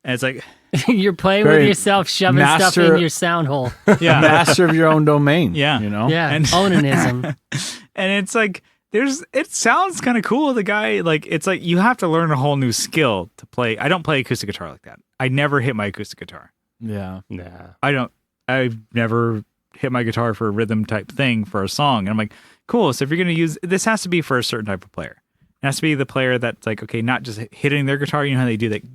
and it's like, You're playing Very with yourself, shoving stuff master- in your sound hole. yeah, Master of your own domain. Yeah. You know? Yeah, And- onanism. and it's like it sounds kind of cool. The guy, like, it's like you have to learn a whole new skill to play. I don't play acoustic guitar like that. I never hit my acoustic guitar. Yeah. Nah. I've never hit my guitar for a rhythm type thing for a song. And I'm like, cool. So if you're going to use this, has to be for a certain type of player. It has to be the player that's like, okay, not just hitting their guitar. You know how they do that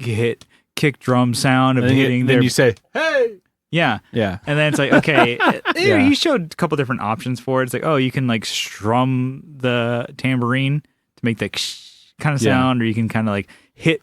kick drum sound of And hitting then their. you say, hey. Yeah. Yeah. And then it's like, okay, Yeah. he showed a couple different options for it. It's like, oh, you can like strum the tambourine to make the kind of Yeah. sound, or you can kind of like hit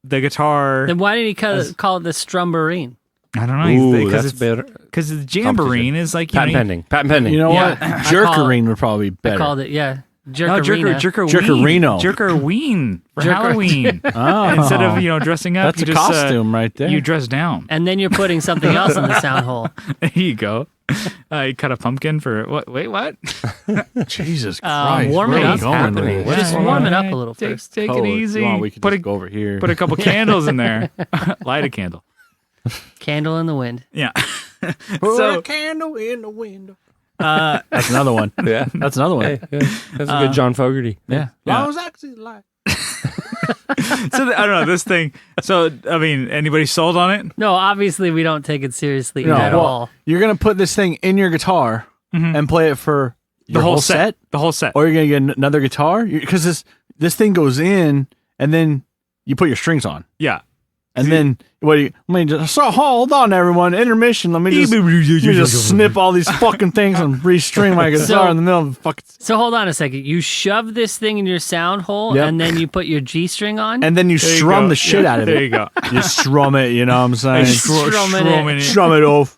the guitar. Then why did he call it the Strumborine? I don't know. Ooh, Because that's better. because the jamboree is like Patent pending. Patent pending. You know Yeah. what? I Jerkerine would probably be I better. called it, no, Jerkerina. Jerkerino. Jerkerween for Jerker- Halloween. Oh. Instead of dressing up, That's you a just, costume right there. You dress down. And then you're putting something else in the sound hole. There you go. You cut a pumpkin for what? Wait, what? Jesus Christ. warm where it are we up. going Happening. with What this? is Warm it up a little Take first. it Oh, if easy. you want, we could put just go over here. put a couple candles in there. Light a candle. Candle in the wind. Yeah. Put So- a candle in the window. Uh, That's another one. Yeah. That's another one. Hey, yeah. That's a good John Fogerty. Yeah. Yeah. I was actually like. I don't know this thing. So I mean, anybody sold on it? No, obviously we don't take it seriously No, at well, all. you're gonna put this thing in your guitar and play it for The your whole set. The whole set. or you're gonna get another guitar because this thing goes in and then you put your strings on Yeah. and then what do you? I mean, just, so hold on, everyone. Intermission. Let me just snip all these fucking things and restring my guitar So- in the middle of the fucking. So hold on a second. You shove this thing in your sound hole Yep. and then you put your G string on? And then you There you strum go. the shit Yeah, out of there it. you go. You strum it. You know what I'm saying? Strumming it. Strum it off.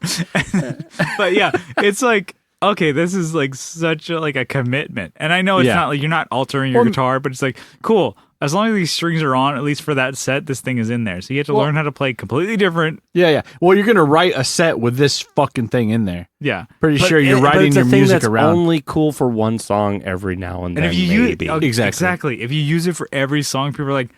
But yeah, it's like, okay, this is like such a commitment. And I know it's Yeah. not like you're not altering your guitar, but it's like, cool. As long as these strings are on, at least for that set, this thing is in there. So you have to learn how to play completely different. Yeah. Well, you're gonna write a set with this fucking thing in there. Yeah. Pretty But sure you're but writing it's your a thing music that's around. only cool for one song every now and then. And if you maybe. use Exactly. if you use it for every song, people are like,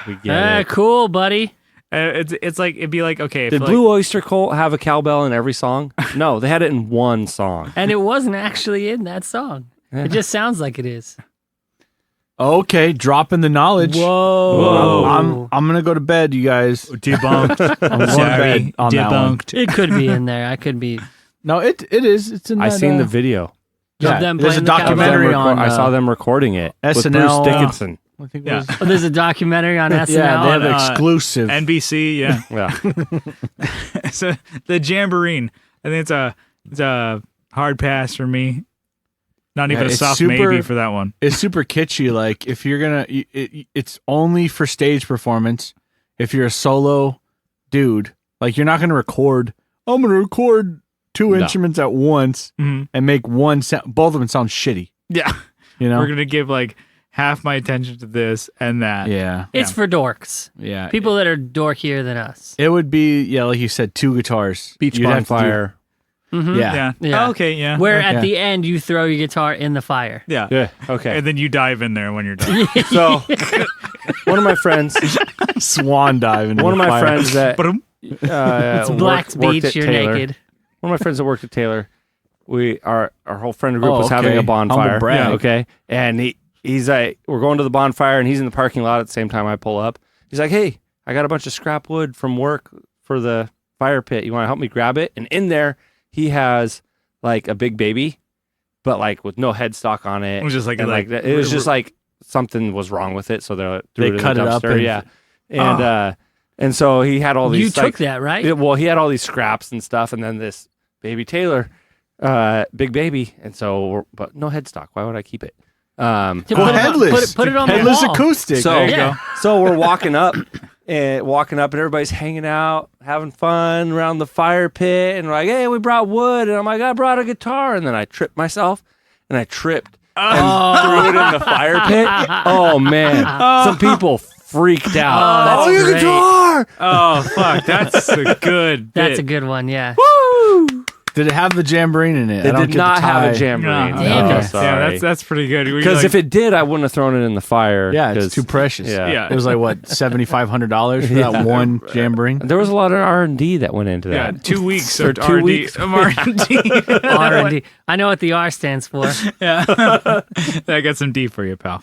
We get it. Cool, buddy. it's like it'd be like, okay, if Did like, Blue Oyster Cult have a cowbell in every song? No, they had it in one song. And it wasn't actually in that song. It just sounds like it is. Okay, dropping the knowledge. Whoa. I'm gonna go to bed, you guys. debunked. I'm going to bed on that one. debunked. It could be in there. I could be. No, it is. It's in. I that, seen the video. Yeah, them there's a playing the documentary on. I saw them recording it with SNL. Bruce Dickinson. I think Yeah. it was, Oh, there's a documentary on SNL. yeah, they have on, exclusive. NBC, yeah. Yeah. So the Jambourine, I think it's a hard pass for me. Not even Yeah, a it's soft super- maybe for that one. It's super kitschy. Like if you're gonna, it's only for stage performance. If you're a solo dude, like you're not gonna record. I'm gonna record two No. instruments at once Mhm. and make one sound. Both of them sound shitty. Yeah, You know? we're gonna give like half my attention to this and that. Yeah, It's for dorks. yeah. People that are dorkier than us. It would be like you said, two guitars, Beach You'd have to do- bonfire. Mhm. Yeah. Yeah. Yeah. Oh, okay. Yeah. Where Yeah. at the end you throw your guitar in the fire. Yeah. Yeah. Okay. And then you dive in there when you're done. So one of my friends, swan dive into one of the my fire. friends that Ba-dum. It's Black's worked Beach. at You're Taylor. naked. One of my friends that worked at Taylor, our whole friend group Oh, was having okay. a bonfire. Humble brag. Yeah, okay. And he's like, we're going to the bonfire and he's in the parking lot at the same time I pull up. He's like, hey, I got a bunch of scrap wood from work for the fire pit. You want to help me grab it? And in there, he has like a big baby, but like with no headstock on it. It was just like- and like- it was just like something was wrong with it. So they threw They it in cut the it up dumpster. and- Yeah. And so he had all these. You like, took that, right? he had all these scraps and stuff, and then this baby Taylor, big baby, and so but no headstock. Why would I keep it? To Go put it on- headless. Put it on the headless wall. acoustic. So There you Yeah. go. so we're walking up, and everybody's hanging out, having fun around the fire pit, and we're like, hey, we brought wood, and I'm like, I brought a guitar, and then I tripped myself, and I tripped and threw it in the fire pit. Oh man, some people freaked out. that's your great. guitar! Oh fuck, that's a good. That's a bit. good one, yeah. Did it have the jamboree in it? It I don't did get not the have a tie. jamboree. Damn No, it. sorry. Yeah, that's pretty good. Because if it did, I wouldn't have thrown it in the fire. Yeah, it's 'cause- too precious. Yeah. Yeah. It was like what $7,500 for that one jamboree. There was a lot of R&D that went into yeah, that. 2 weeks Or of 2 R&D. weeks. R&D. R&D. I know what the R stands for. Yeah, I got some D for you, pal.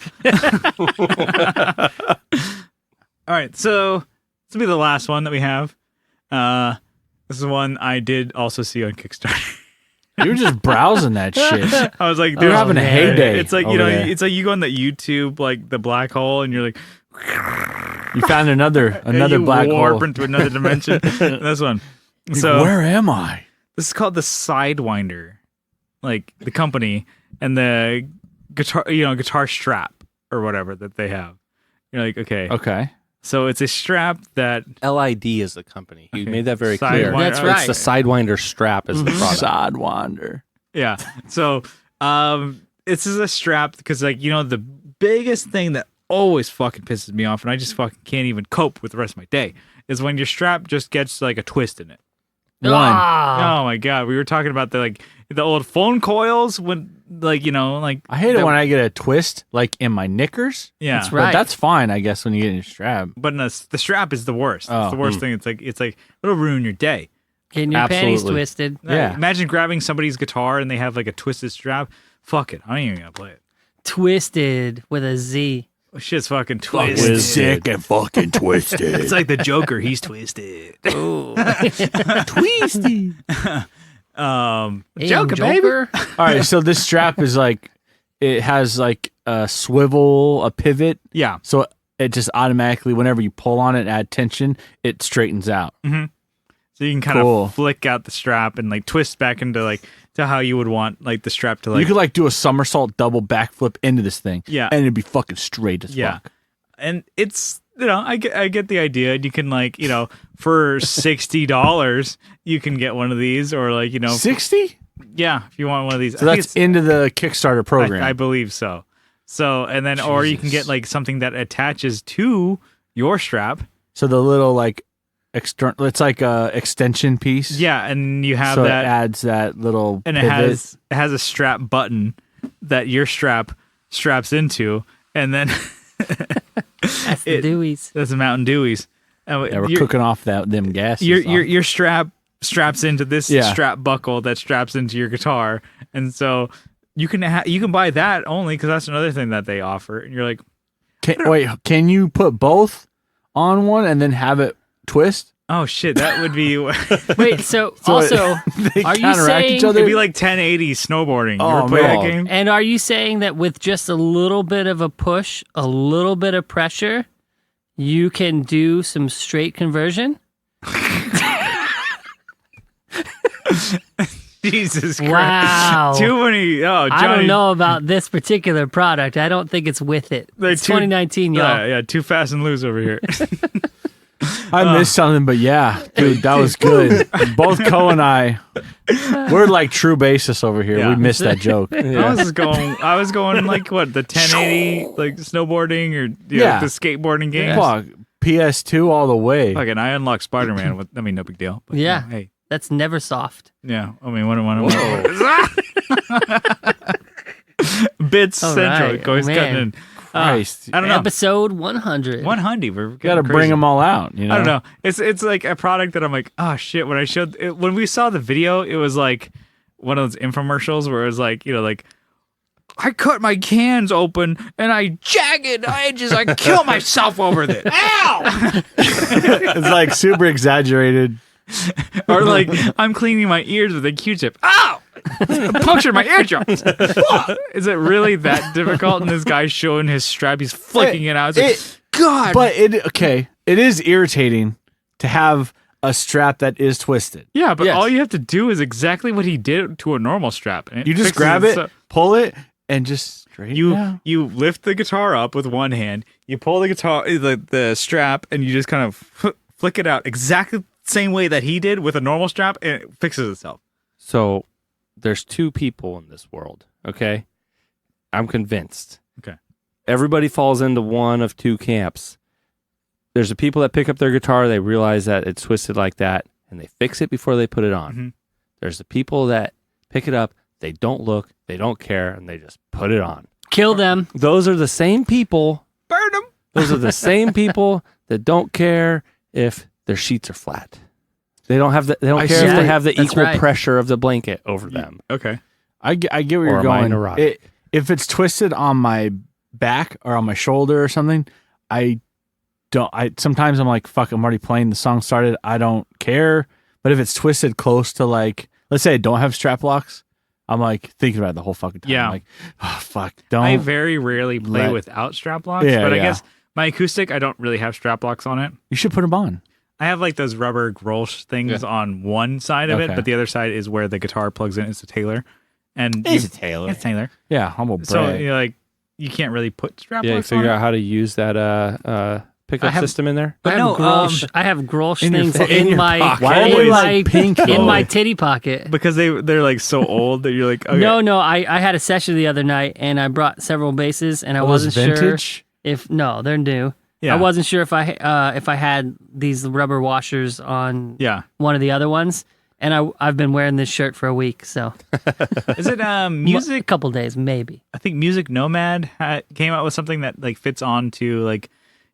All right, so this will be the last one that we have. This is one I did also see on Kickstarter. You were just browsing that shit. I was like, You're having a man. heyday. It's like over there. it's like you go on the YouTube, like the black hole, and you're like, You found another you black warp hole. into another dimension. This one. Like, So where am I? this is called the Sidewinder, like the company, and the guitar, guitar strap or whatever that they have. You're like, okay. Okay. So it's a strap that LID is the company. You Okay. made that very clear. Sidewinder. That's right. It's the Sidewinder strap is the product. Sidewinder. yeah. So this is a strap because like the biggest thing that always fucking pisses me off and I just fucking can't even cope with the rest of my day is when your strap just gets like a twist in it. One. Ah. Oh my god, we were talking about the old phone coils when like I hate it when I get a twist like in my knickers. yeah. That's right. But that's fine, I guess, when you get in your strap. But no, the strap is the worst. Oh. It's the worst thing. It's like it'll ruin your day. Getting your panties Absolutely. twisted. Yeah. Imagine grabbing somebody's guitar and they have like a twisted strap. Fuck it. I ain't even gonna play it. Twisted with a Z. Oh, shit's fucking Fucking twisted. sick and fucking twisted. It's like the Joker. He's twisted. Twisty. Hey, Joker, baby. Joker. All right, so this strap is like, it has like a swivel, a pivot. Yeah. So it just automatically, whenever you pull on it, add tension, it straightens out. So you can kind Cool. of flick out the strap and like twist back into to how you would want like the strap to like. You could like do a somersault double backflip into this thing. Yeah. And it'd be fucking straight as Yeah. fuck. And it's I get the idea. You can for $60 you can get one of these or 60? yeah, if you want one of these. So that's into the Kickstarter program. I believe so. So and then or you can get something that attaches to your strap. So the little external, it's like a extension piece. Yeah, and you have so that it adds that little and pivot. it has a strap button that your strap straps into and then That's the Deweys. that's the Mountain Deweys. Yeah, we're cooking off them gases. Your strap straps into this Yeah. strap buckle that straps into your guitar, and so you can buy that only because that's another thing that they offer. And you're like, Can you put both on one and then have it twist? oh shit, that would be Wait, so also, They are you counteract saying, each other? it'd be like 1080 snowboarding. You Oh, ever play that man. game? and are you saying that with just a little bit of a push, a little bit of pressure, you can do some straight conversion? Jesus Christ! Wow. Too many. Oh, Johnny. I don't know about this particular product. I don't think it's with it. They're It's too- 2019, y'all. Yeah, too fast and loose over here. I missed something, but yeah, dude, that was good. Both Co and I, we're like true bassists over here. Yeah. We missed that joke. I was going like what the 1080 like snowboarding or Yeah. the skateboarding games. Fuck, PS2 all the way. Fucking, I unlocked Spider-Man with. I mean, no big deal. But, Yeah. Hey. That's never soft. Yeah. I mean, what Bits All Central. right. Always Man. cutting in. Christ, I don't know. Episode 100. One hundee. We're got to bring them all out. You know? I don't know. It's like a product that I'm like, oh shit. When I showed when we saw the video, it was like one of those infomercials where it was like I cut my cans open and I jagged edges. I kill myself over this. Ow! It's like super exaggerated. Or like I'm cleaning my ears with a Q-tip. Ow! Punctured my eardrums. Is it really that difficult? And this guy's showing his strap. He's flicking it out. It's like, God. But it is irritating to have a strap that is twisted. Yeah, but Yes. all you have to do is exactly what he did to a normal strap. And You just fixes grab it, so- pull it, and just straighten it out. You lift the guitar up with one hand. You pull the guitar, the strap, and you just kind of flick it out exactly the same way that he did with a normal strap, and it fixes itself. So there's two people in this world, okay? I'm convinced. Okay. Everybody falls into one of two camps. There's the people that pick up their guitar, they realize that it's twisted like that, and they fix it before they put it on. Mhm. There's the people that pick it up, they don't look, they don't care, and they just put it on. Kill them. Those are the same people. Burn them. Those are the same people that don't care if their sheets are flat. They don't have the. They don't I care see if they that. have the That's equal right. pressure of the blanket over them. Okay. I get where Or you're am I going. neurotic? If it's twisted on my back or on my shoulder or something, sometimes I'm like, fuck, I'm already playing. The song started. I don't care. But if it's twisted close to let's say I don't have strap locks, I'm like thinking about it the whole fucking time. Yeah. I'm like, oh, fuck, don't. I very rarely play let- without strap locks, Yeah, but I yeah. guess my acoustic, I don't really have strap locks on it. You should put them on. I have like those rubber Grolsch things on one side of it, Okay. but the other side is where the guitar plugs in. It's a Taylor. And It's a Taylor. It's Taylor. Yeah, humble brag. So you're like, you can't really put strap Yeah, you locks on figure it. out how to use that pickup system in there. But I have no, Grolsch. I have Grolsch in your things in in your my pocket. Why are they in like my pink? in though? my titty pocket. because they're like so old that you're like, okay. No, I had a session the other night and I brought several basses and I Are those wasn't sure vintage? if they're new. Yeah. I wasn't sure if I had these rubber washers on Yeah. one of the other ones, and I've been wearing this shirt for a week, so Is it a music? couple days maybe. I think Music Nomad came out with something that like fits onto like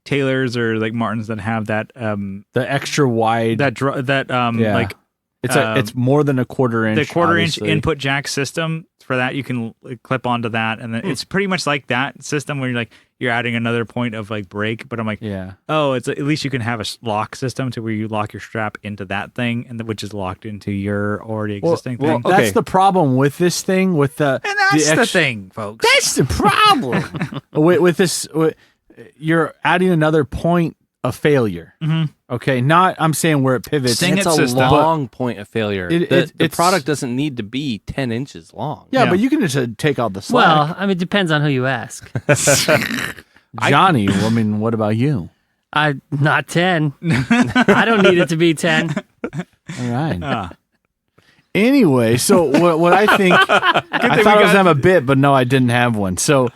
Taylors or like Martins that have that The extra wide. yeah. like it's more than a quarter inch. the quarter-inch obviously. input jack system. For that, you can like, clip onto that, and then it's pretty much like that system where you're adding another point of like break. But I'm like, Yeah. oh, it's at least you can have a lock system to where you lock your strap into that thing, and which is locked into your already existing thing. okay. That's the problem with this thing. With the And that's the extra- thing, folks. That's the problem with this. You're adding another point of failure. Mhm. Okay, not I'm saying where it pivots. Sing It's it a system. long point of failure. It- the it's- product doesn't need to be 10 inches long. Yeah, Yeah. but you can just take out the slack. Well, I mean, it depends on who you ask. Johnny, I mean, what about you? I not 10. I don't need it to be 10. All right. Ah. Anyway, so what I think, I thought I was gonna have a bit, but no, I didn't have one. So,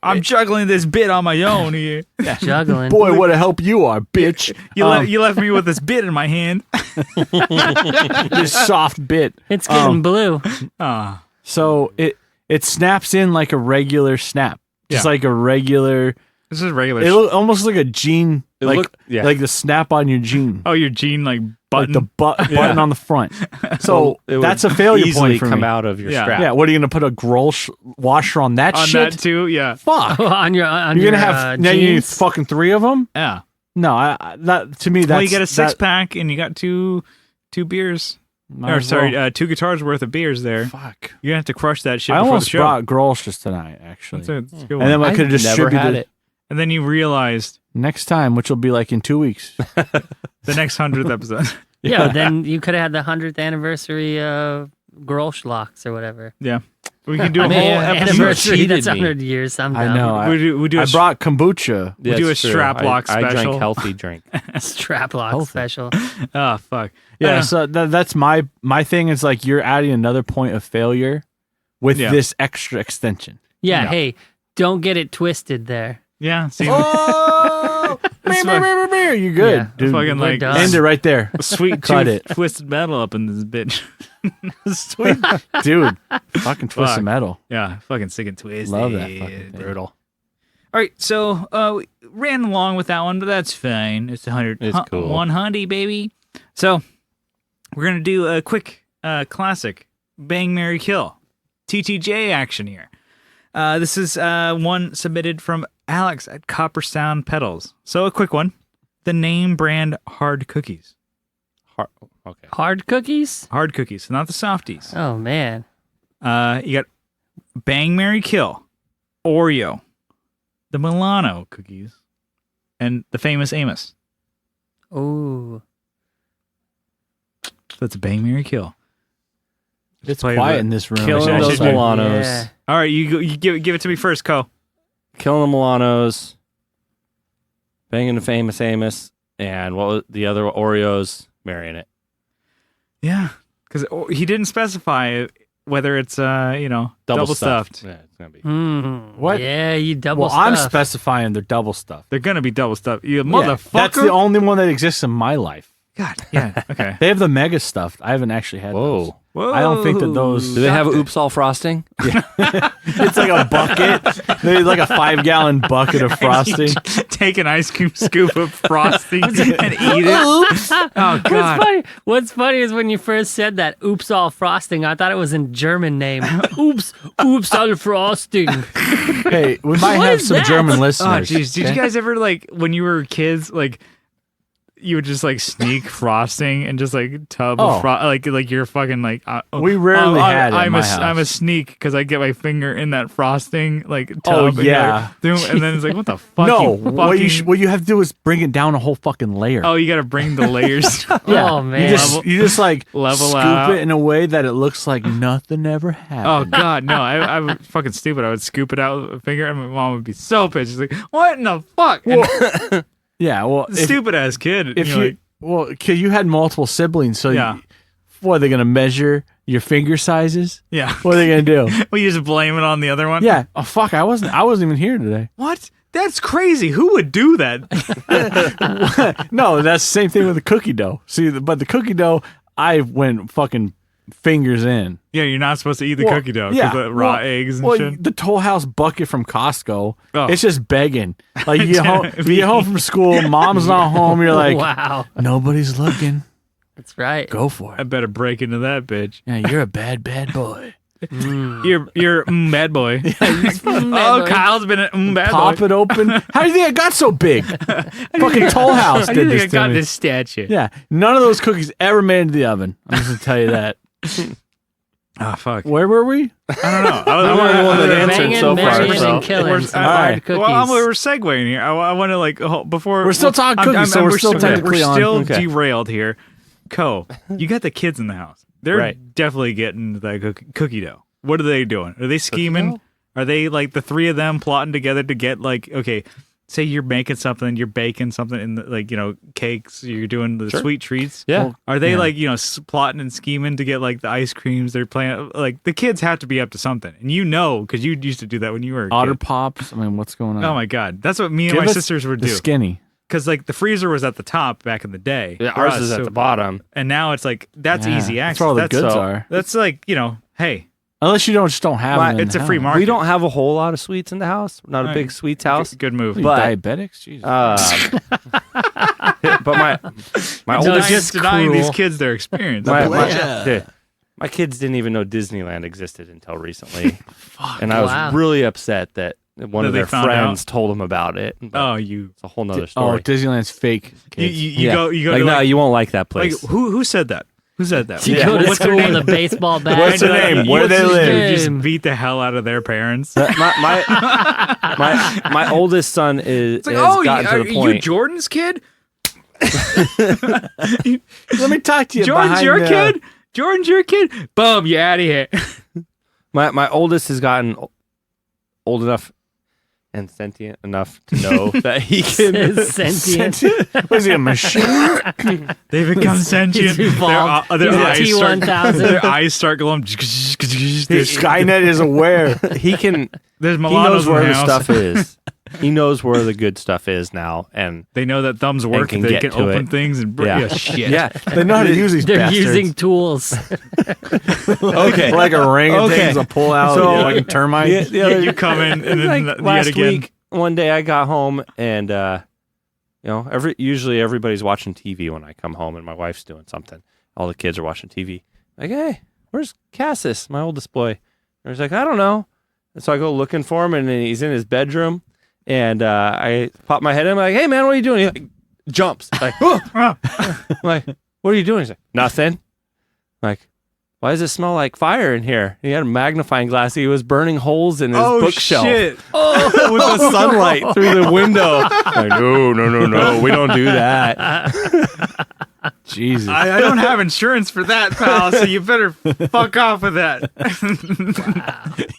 I'm juggling this bit on my own here. Juggling. boy, what a help you are, bitch! You left me with this bit in my hand. This soft bit. It's getting blue. Ah. So it snaps in like a regular snap, just Yeah. like a regular. This is regular. It almost like a jean, It like look- yeah. like the snap on your jean, oh, your jean like button. like the button on the front. So It would that's a failure easily point for come me. out of your Yeah. strap. Yeah, what are you gonna put a Grolsch washer on that on shit? that too. Yeah. Fuck. on your You're your, gonna have now you need jeans. fucking 3 of them. Yeah. No, I that to me that's Well, you get a six that- pack and you got two beers. might Or as sorry, well. 2 guitars worth of beers there. Fuck. You're gonna have to crush that shit I before almost the show. brought Grolsch tonight, actually, That's a good and one. then I I've could have never distributed had it it. And then you realized next time, which will be like in 2 weeks. the next 100th episode. Yeah, then you could have had the 100th anniversary Grolsch locks or whatever. Yeah. We can do a Man, whole episode. anniversary. cheated That's me. 100 years. I'm I down. know. We do I a brought kombucha. We'll do That's a true. strap lock I special. drank healthy drink. Strap lock Healthy. special. Oh fuck. Yeah, so that's my thing. Is like you're adding another point of failure with Yeah. this extra extension. Yeah, Yeah. hey, don't get it twisted there. Yeah. See, Oh, That's you good, Yeah, dude. fucking we're like done. End it right there, sweet Cut tooth it. twisted metal up in this bitch. sweet dude. Fucking twist Fuck. of metal. Yeah, fucking sick and twisted. Love that fucking thing. Brutal. All right, so we ran along with that one, but that's fine. It's 100. It's cool. 100, baby. So we're gonna do a quick classic Bang Marry Kill TTJ action here. This is one submitted from Alex at Coppersound Pedals. So a quick one. The name brand hard cookies. Okay. Hard cookies? Hard cookies, not the softies. Oh, man. You got Bang Marry Kill, Oreo, the Milano cookies, and the famous Amos. Ooh. That's a Bang Marry Kill. It's play quiet the- in this room. Killing Yeah, those she's been- Milanos. Yeah. All right, you give it to me first, Co. Killing the Milanos. Banging the famous Amos. And what was the other Oreos? Marrying it. Yeah, because he didn't specify whether it's double stuffed. Yeah, it's going to be. What? Yeah, you double Well, I'm stuff. specifying they're double stuff. They're gonna be double stuffed. You Yeah, motherfucker. that's the only one that exists in my life. God. Yeah. Okay. They have the mega stuffed. I haven't actually had those. Whoa. Whoa. I don't think that those- Do they have Oops All Frosting? It's like a bucket. They like a 5-gallon bucket of frosting. Take an ice cream scoop of frosting and eat it. Oh God. What's funny is when you first said that, oops all frosting, I thought it was in German name. oops all frosting. Hey, we might What have is some that? German Oh listeners. jeez. Did you guys ever when you were kids you would just like sneak frosting and just like tub of like you're fucking like We rarely had it at my house. I'm a sneak because I get my finger in that frosting like tub. Yeah. And then it's like, what the fuck? No, you what you have to do is bring it down a whole fucking layer. Oh, you got to bring the layers. Yeah. Oh man. You just like level scoop out. it in a way that it looks like nothing ever Oh happened. God, no! I was fucking stupid. I would scoop it out with a finger, and my mom would be so pissed. She's like, "What in the fuck?" And Yeah, well, stupid ass kid. if you're you cause you had multiple siblings, so Yeah. what are they gonna measure your finger sizes? yeah, What are they gonna do? well, you just blame it on the other one. Yeah. Oh fuck! I wasn't even here today. What? That's crazy. Who would do that? No, that's the same thing with the cookie dough. See, but the cookie dough, I went fucking fingers in. Yeah, you're not supposed to eat the Well, cookie dough because the raw eggs and shit. the Toll House bucket from Costco, Oh. it's just begging. Like you get home from school, mom's not home. You're like, Wow. nobody's looking. That's right. Go for I it. better break into that bitch. Yeah, you're a bad boy. You're bad boy. Oh, Kyle's been a bad Pop boy. it open. How do you think I got so big? Fucking Toll House How do did you this think to I got me. this statue? Yeah, none of those cookies ever made it into the oven. I'm just gonna tell you that. Oh fuck. Where were we? I don't know. I'm the one that answered Banging, so far. marrying, So. and killing some all right. hard cookies. Well, we're segueing here. I want to like before We're still talking cookies, so we're still technically we're on. still Okay. derailed here. You got the kids in the house. They're Right. definitely getting that cookie dough. What are they doing? Are they scheming? Are they like the three of them plotting together to get like, okay, say you're making something, you're baking something in the, like, you know, cakes, you're doing the sweet treats. Yeah. Are they Yeah. like, you know, plotting and scheming to get like the ice creams? They're playing like the kids have to be up to something, and you know because you used to do that when you were a Otter kid. Pops. I mean, what's going on? Oh my god, that's what me and Give my us sisters would the do. skinny. Because like the freezer was at the top back in the day. Yeah, for ours us, is at so- the bottom. and now it's like that's Yeah, easy access. that's where all the that's goods so- are. That's like, you know, hey, Unless you don't have them. it's a free house. market. We don't have a whole lot of sweets in the house. We're not a Right. big sweets house. Good move. What are you, But- diabetics? Jesus. But my No, oldest just denying these cruel. kids their experience. my kids didn't even know Disneyland existed until recently. And I was Wow. really upset that one That of they their found friends told them about it. But Oh, you it's a whole nother Oh, story. Disneyland's fake. you Kids. go like, to no, like, you won't like that like place. who said that? Who said that? You Yeah. go to What's their school name? with a baseball bat. What's the name? Where they What's his live? You name? just beat the hell out of their parents. my oldest son is It's like, has oh, gotten to are the you point. Jordan's kid? Let me talk to you. Jordan's behind your the- kid? Jordan's your kid? Boom, you out of here. My oldest has gotten old enough and sentient enough to know that he can. Sentient. Was he a machine? They become sentient. He's evolved. Their He's a eyes start, T-1000. their eyes start glowing. Skynet is aware. He can. There's He Milanos knows in where the the house. stuff is. He knows where the good stuff is now, and They know that thumbs work. can They get can to open it. things and Yeah. shit. yeah. They know how to use these They're bastards. using tools. Okay. like a ring and Okay. things to pull out So- like a termite. The other- You come in and then like yet last again. week, one day I got home and usually everybody's watching TV when I come home, and my wife's doing something. All the kids are watching TV. Like, hey, where's Cassis, my oldest boy? And he's like, I don't know. And so I go looking for him, and then he's in his bedroom. And I pop my head in. I'm like, hey, man, what are you doing? He like, jumps. Like, oh. I'm like, what are you doing? He's like, nothing. I'm like, why does it smell like fire in here? He had a magnifying glass. He was burning holes in his bookshelf shit. with the sunlight through the window. Like, no, we don't do that. Jesus. I don't have insurance for that, pal, so you better fuck off with that.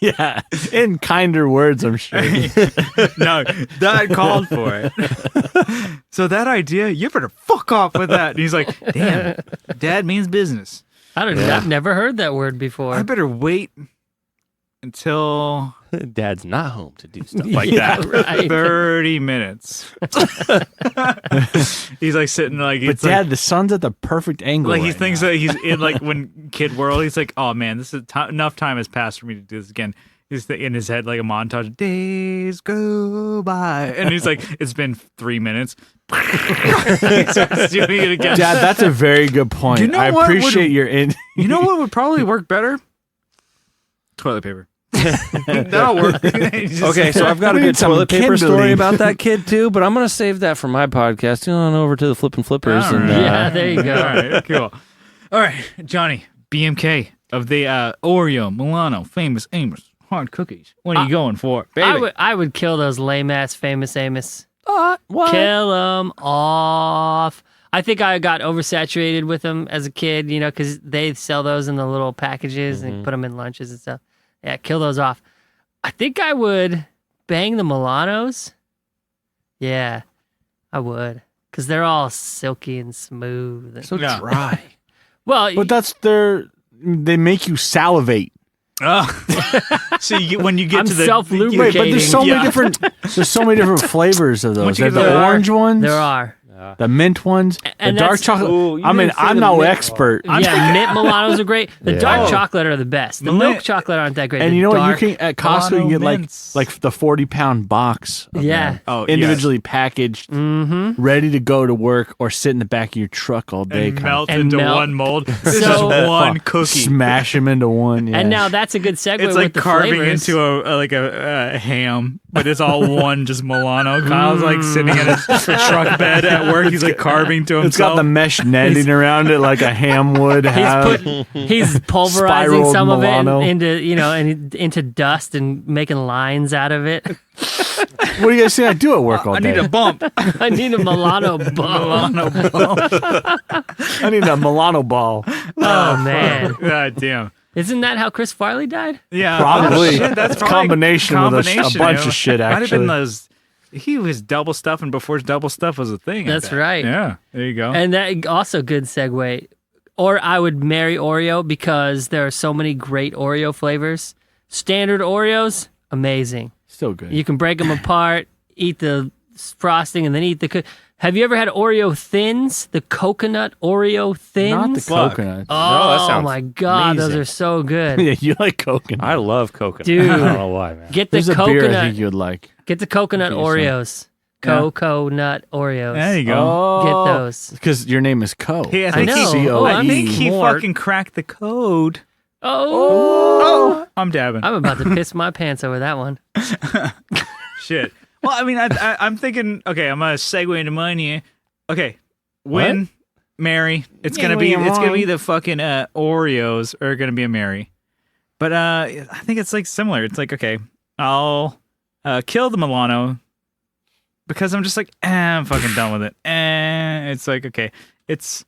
Yeah. In kinder words, I'm sure. No, that called for it. So that idea, you better fuck off with that. And he's like, damn, dad means business. I've never heard that word before. I better wait until Dad's not home to do stuff like that. Right. 30 minutes. He's like sitting like, But it's Dad, like, the sun's at the perfect angle. like he right thinks now. that he's in like when Kid World, he's like, oh man, this is enough time has passed for me to do this again. He's in his head like a montage. Days go by, and he's like, it's been 3 minutes. He starts doing it again. Dad, that's a very good point. You know I what would- appreciate your in. You know what would probably work better? Toilet paper. That'll work. Okay, so I've got a We good need some toilet paper story kindling. about that kid too, but I'm gonna save that for my podcast. On over to the Flippin' Flippers. All And, right. Yeah, there you go. All right, cool. All right, Johnny, BMK of the Oreo, Milano, Famous Amos, hard cookies. What are you going for, baby? I would kill those lame ass Famous Amos. what? Kill them off. I think I got oversaturated with them as a kid, you know, because they sell those in the little packages and put them in lunches and stuff. Yeah, kill those off. I think I would bang the Milanos. Yeah, I would. Because they're all silky and smooth. And, So Yeah. dry. well, But they make you salivate. So when you get I'm to the self-lubricating. Wait, but there's so Yeah. many different. There's so many different flavors of those. Once you There's get the the- orange ones, there are. the mint ones, And the dark that's- chocolate. Ooh, you I mean, didn't say I'm the no mint expert. Yeah, mint Milanos are great. The Yeah. dark Oh. chocolate are the best. The Milano- milk chocolate aren't that great. And The you know what? dark- You can at Costco you Milano get mints. like the 40-pound box. Of Yeah. them, Oh, individually packaged, Mm-hmm. ready to go to work or sit in the back of your truck all day. and kind melt And into melt. one mold. This So- is one of- cookie. Smash them into one. Yeah. And now that's a good segue It's with like the carving flavors. into a ham, but it's all one just Milano. Kyle's like sitting in his truck bed at work. He's like carving to himself. it's got the mesh netting around it like a ham would have. He's pulverizing Spiraled some Milano. of it into dust and making lines out of it. What do you guys say I do at work all I day? need a bump. I need a Milano bone. Milano bump. I need a Milano ball. Oh man, God damn. isn't that how Chris Farley died? Yeah, Probably. Shit, that's It's probably combination with a bunch of shit, Might have been actually. those. He was double stuffing before double stuff was a thing. I That's bet. right. Yeah, there you go. And that also good segue. Or I would marry Oreo because there are so many great Oreo flavors. Standard Oreos, amazing. Still good. You can break them apart, eat the frosting, and then eat the. Have you ever had Oreo Thins? The coconut Oreo Thins? Not the Fuck. coconut. Oh, that sounds my God, those amazing. are so good. Yeah, you like coconut. I love coconut. Dude. I don't know why, man. Get the There's a beer I coconut. think you would like. Get the coconut Give you some. Oreos. Yeah. Coconut Oreos. There you go. Oh, Get those. Because your name is Co. Hey, I I think know. he, Oh, I I'm think he smart. fucking cracked the code. Oh, I'm dabbing. I'm about to piss my pants over that one. Shit. Well, I mean, I'm thinking. Okay, I'm gonna segue into mine here. Okay, win, Mary. It's gonna be the fucking Oreos are gonna be a Mary. But I think it's like similar. It's like, okay, I'll kill the Milano because I'm just like, I'm fucking done with it. It's like, okay, it's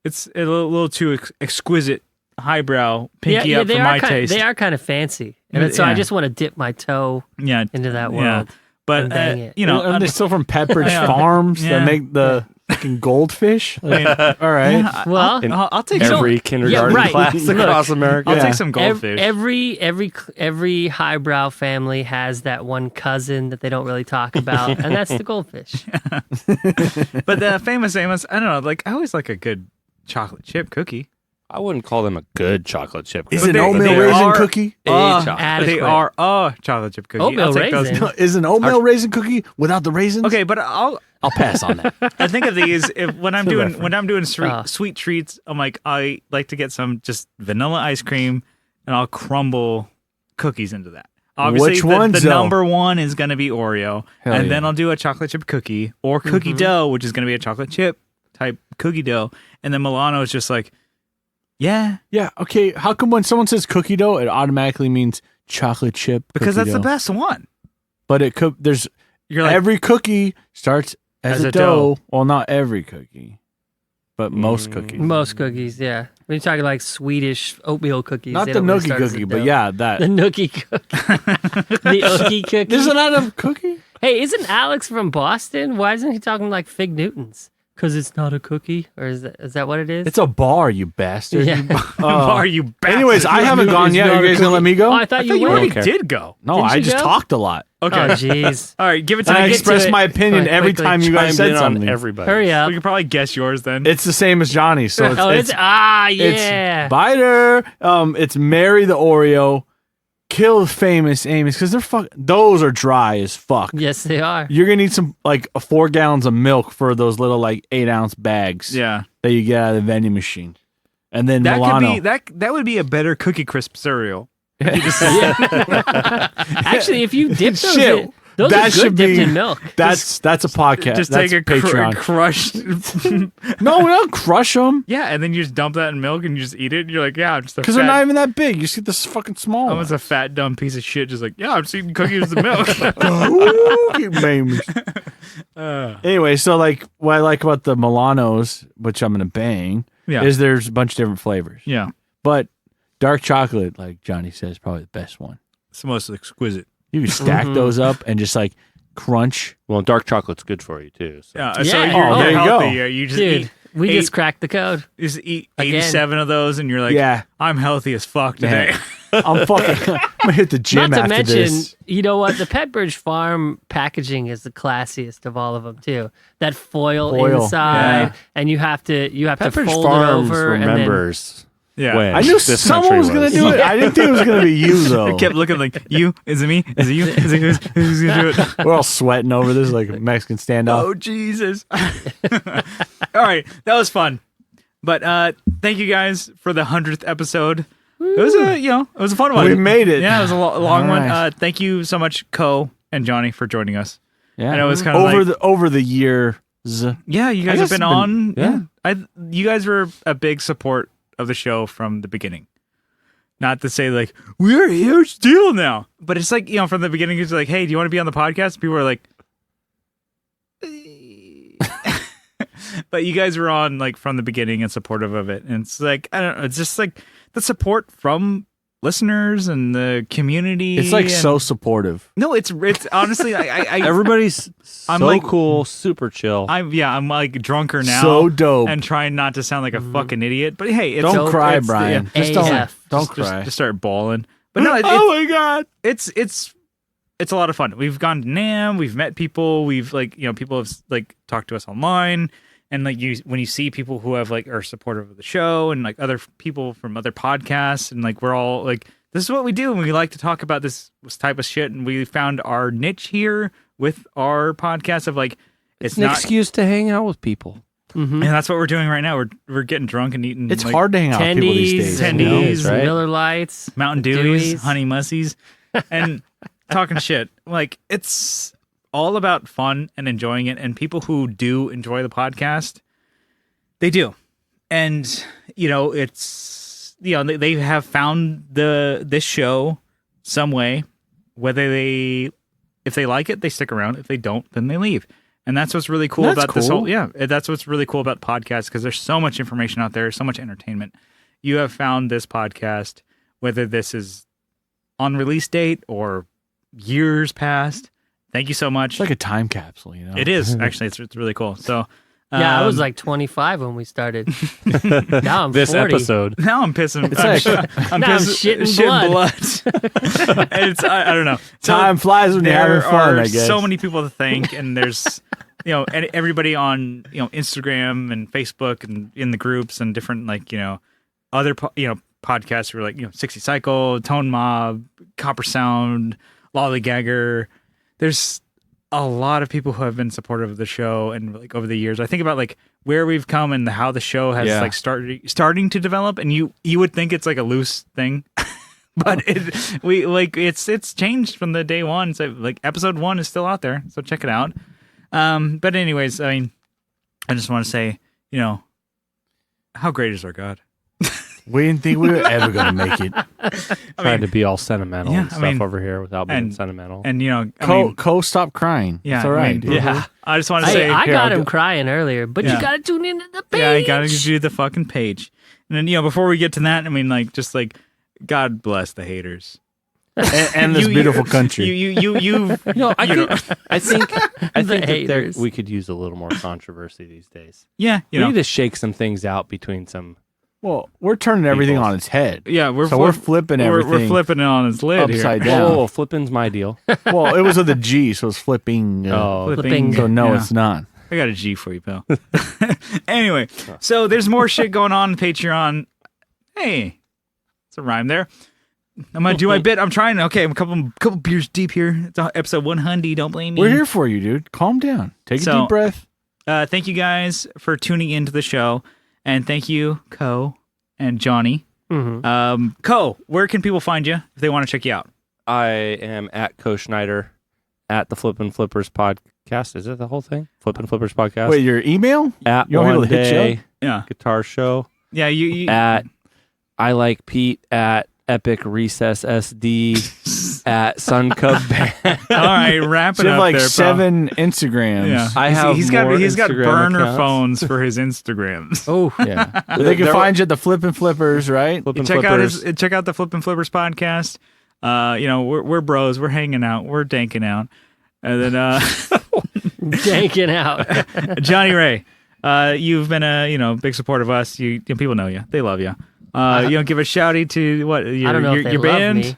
a little too exquisite, highbrow, pinky up they for are my kind, taste. They are kind of fancy, and so I Yeah. just want to dip my toe Yeah, into that yeah. world. But and bang it. you know, Aren't they still from Pepperidge Yeah. Farms Yeah. that make the fucking goldfish? Like, all right. yeah, Well, I'll take some. Every kindergarten right. class Look, across America. I'll Yeah. take some goldfish. every highbrow family has that one cousin that they don't really talk about, and that's the goldfish. But the Famous Amos, I don't know. Like, I always like a good chocolate chip cookie. I wouldn't call them a good chocolate chip. Is cookie. an they- oatmeal they raisin are- cookie? A chocolate. adequate. They are a chocolate chip cookie. Oatmeal I'll take those. raisin. Is an oatmeal raisin cookie without the raisins? Okay, but I'll pass on that. I think of these when I'm It's a doing reference. sweet treats. I'm like, I like to get some just vanilla ice cream, and I'll crumble cookies into that. Obviously, Which the, ones, the though? number one is going to be Oreo, Hell and yeah. then I'll do a chocolate chip cookie or cookie dough, which is going to be a chocolate chip type cookie dough, and then Milano is just like, yeah, Yeah, okay. How come when someone says cookie dough, it automatically means chocolate chip? because cookie that's the dough? best one. But it could. There's You're like, every cookie starts as As a a dough. Well, not every cookie, but most cookies. Most cookies, yeah. When you're talking like Swedish oatmeal cookies, Not they the don't really nookie start as a cookie, but dough. yeah, that. The nookie cookie, the okie cookie. Isn't that a cookie? Hey, isn't Alex from Boston? Why isn't he talking like Fig Newtons? Because it's not a cookie, or is that what it is? It's a bar, you bastard. Yeah. are you bastard? Anyways, I haven't gone yet. Are you guys gonna let me go? Oh, I thought I you thought you were. already Okay. did go. No, Didn't I you just go? talked a lot. Okay. Oh, jeez. All right, give it to And I me. get to expressed it. my opinion Come on, every quickly. time you guys Chimed said in on something. everybody. Hurry up. We could probably guess yours then. It's the same as Johnny, so it's, Oh, it's yeah. it's Biter. It's Mary the Oreo, kill Famous Amos because those are dry as fuck. Yes, they are. You're gonna need some like 4 gallons of milk for those little like 8-ounce bags yeah. that you get out of the vending machine, and then That Milano. could be that would be a better Cookie Crisp cereal. Actually, if you dip those Shit. in, those That are should good dipped be- in milk. That's a podcast. Just That's take a Patreon. crushed. No, we don't crush them Yeah, and then you just dump that in milk and you just eat it. And you're like, yeah, I'm just a because fat, they're not even that big. You just get this fucking small I'm one. just a fat dumb piece of shit. Just like, yeah, I'm just eating cookies with milk. Ooh, you made me. Anyway, so like what I like about the Milanos, which I'm gonna bang, Yeah. is there's a bunch of different flavors. Yeah, But dark chocolate, like Johnny says, is probably the best one. it's the most exquisite. You can stack those up and just like crunch. Well, dark chocolate's good for you too. So. Yeah, Yeah. so Oh, you're there you healthy. go. You just Dude, eat. we eight- just cracked the code. You just eat Again. 87 of those, and you're like, Yeah. I'm healthy as fuck today. Yeah. I'm fucking. I'm gonna hit the gym Not to after mention, this. you know what? The Petbridge Farm packaging is the classiest of all of them too. That foil inside, Yeah. and you have to Pepperidge fold Farms it over. remembers Yeah. when I knew this someone country was gonna do it. I didn't think it was gonna be you though. I kept looking like, you? Is it me? Is it you? Is it who's gonna do it? We're all sweating over this like a Mexican standoff. Oh, Jesus. All right. That was fun. But thank you guys for the 100th episode. It was a fun one. We made it. Yeah, it was a long All one. right. Thank you so much, Co and Johnny, for joining us. Yeah, I know it's kind of over the years. yeah, you guys guess have been it's been- on. You guys were a big support of the show from the beginning. Not to say like we're a huge deal now, but it's like from the beginning, it's like, hey, do you want to be on the podcast? People are like, but you guys were on like from the beginning and supportive of it, and it's like I don't know, it's just like the support from listeners and the community. It's like and- so supportive. no, it's honestly I Everybody's I'm so like- cool, super chill. I'm like drunker now. So dope. And trying not to sound like a fucking idiot, but hey, it's Don't cry, it's- Brian. yeah, Just AF. don't just cry. Just start bawling. But no, my god! it's a lot of fun. We've gone to NAMM, we've met people, we've like people have like talked to us online, and like when you see people who have like are supportive of the show and like other people from other podcasts, and like we're all like, this is what we do, and we like to talk about this type of shit, and we found our niche here with our podcast of like it's an excuse to hang out with people. and that's what we're doing right now. We're getting drunk and eating. It's like, hard to hang out with people these days. Tendies, right? Miller Lights, Mountain Dewies, Dewies. Honey Mussies, and talking shit. Like it's all about fun and enjoying it. And people who do enjoy the podcast, they do. And it's they have found this show some way. Whether if they like it, they stick around. If they don't, then they leave. And that's what's really cool That's about this cool. whole that's what's really cool about podcasts, because there's so much information out there, so much entertainment. You have found this podcast, whether this is on release date or years past. Thank you so much. It's like a time capsule, you know. It is actually. It's really cool. So Yeah, I was like 25 when we started. Now I'm This 40. episode. now I'm pissing. I'm Now I'm pissing- shitting blood. And it's I don't know. So Time flies when you're having there fun. are I guess so many people to thank, and there's and everybody on Instagram and Facebook and in the groups and different other podcasts who are like 60 Cycle, Tone Mob, Coppersound, Lollygagger. There's a lot of people who have been supportive of the show, and like over the years, I think about like where we've come and how the show has Yeah. like starting to develop, and you would think it's like a loose thing. But it's changed from the day one. So like episode 1 is still out there, so check it out. But anyways, I mean, I just want to say, how great is our God? we didn't think we were ever gonna make it. Trying to be all sentimental yeah, and I stuff mean, over here without being and- sentimental. And Co, stop crying. yeah, it's all I right. mean, dude. yeah. I just want to Hey, say, I here, got I'll him go- crying earlier, but Yeah. you got to tune into the page. yeah, I gotta do the fucking page. And then before we get to that, I mean, like, just like, God bless the haters. and this beautiful country. You I think that haters. we could use a little more controversy these days. yeah, We need to shake some things out between some. well, we're turning everything People. on its head. yeah, we're flipping we're everything flipping it on its lid upside here. down. Oh, flipping's my deal. Well, it was with a G, so it's flipping. Oh, Flipping. So no, Yeah. it's not. I got a G for you, pal. Anyway, so there's more shit going on Patreon. Hey, it's a rhyme there. I'm gonna do my bit. I'm trying. Okay, I'm a couple beers deep here. It's episode 100. Don't blame me. We're here for you, dude. Calm down. Take a So- deep breath. Thank you guys for tuning into the show, and thank you, Co and Johnny, Co, where can people find you if they want to check you out? I am at Co Schneider at the Flippin' Flippers podcast. Is it the whole thing? Flippin' Flippers podcast. Wait, your email? At You want me One to hit you Day up? Yeah. Guitar Show. Yeah, you At I Like Pete at Epic Recess SD at Sun Cub Band. all right, wrap it You have up like there, 7 Instagrams. Yeah. I have he's more got Instagram burner accounts. phones for his Instagrams. Oh, Yeah. They can find you at the Flippin' Flippers, right? Flippin' check Flippers. out the Flippin' Flippers podcast. We're bros, we're hanging out, we're danking out. And then danking out. Johnny Ray, you've been a big support of us. People know you, they love you. Give a shouty to what your, I don't know if they your love band. me.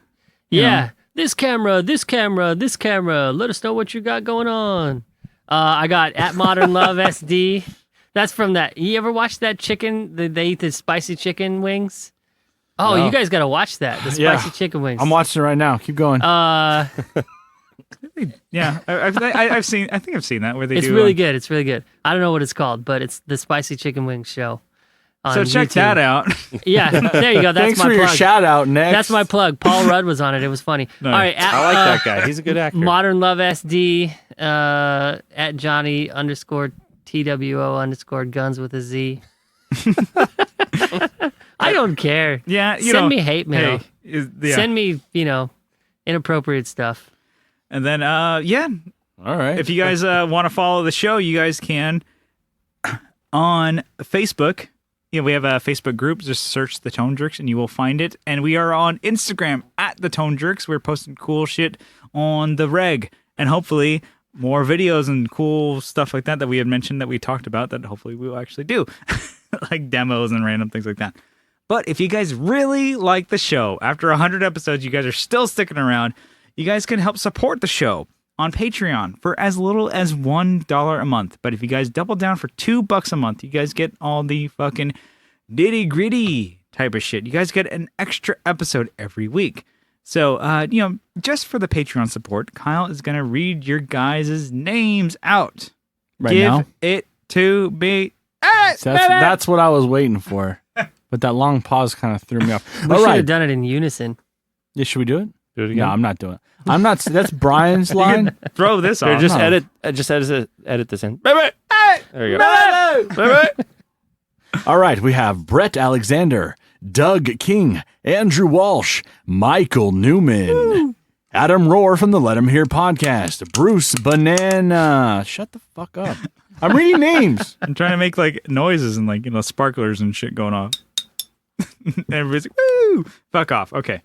Yeah, this camera. Let us know what you got going on. I got at Modern Love SD. That's from that. You ever watch that chicken? They eat the spicy chicken wings. Oh, No. you guys got to watch that. The spicy chicken wings. I'm watching it right now. Keep going. Yeah, I've seen. I think I've seen that where they It's do. really good. It's really good. I don't know what it's called, but it's the spicy chicken wings show. So on check YouTube. that out. Yeah, there you go. That's Thanks my for your plug. shout out, next. That's my plug. Paul Rudd was on it. It was funny. Nice. All right, I like that guy. He's a good actor. Modern Love SD at Johnny _TWO _Gunz with a Z. I don't care. Yeah, Send me hate mail. Yeah. Send me, inappropriate stuff. And then, All right. if you guys want to follow the show, you guys can on Facebook. We have a Facebook group. Just search The Tone Jerks and you will find it. And we are on Instagram at The Tone Jerks. We're posting cool shit on the reg. And hopefully more videos and cool stuff like that we had mentioned that we talked about that hopefully we will actually do. Like demos and random things like that. But if you guys really like the show, after 100 episodes, you guys are still sticking around, you guys can help support the show on Patreon for as little as $1 a month. But if you guys double down for $2 a month, you guys get all the fucking nitty gritty type of shit. You guys get an extra episode every week. So, just for the Patreon support, Kyle is going to read your guys' names out. Right Give now? it to me. That's what I was waiting for. But that long pause kind of threw me off. We All should right. have done it in unison. Yeah, should we do it? Do it again. No, I'm not doing it. I'm not. That's Brian's You line. can throw this Here, off. just no. edit this in. There you go. All right, we have Brett Alexander, Doug King, Andrew Walsh, Michael Newman, Adam Rohr from the Let 'Em Hear podcast, Bruce Banana. Shut the fuck up. I'm reading names. I'm trying to make like noises and like sparklers and shit going off. Everybody's like, woo! Fuck off. Okay.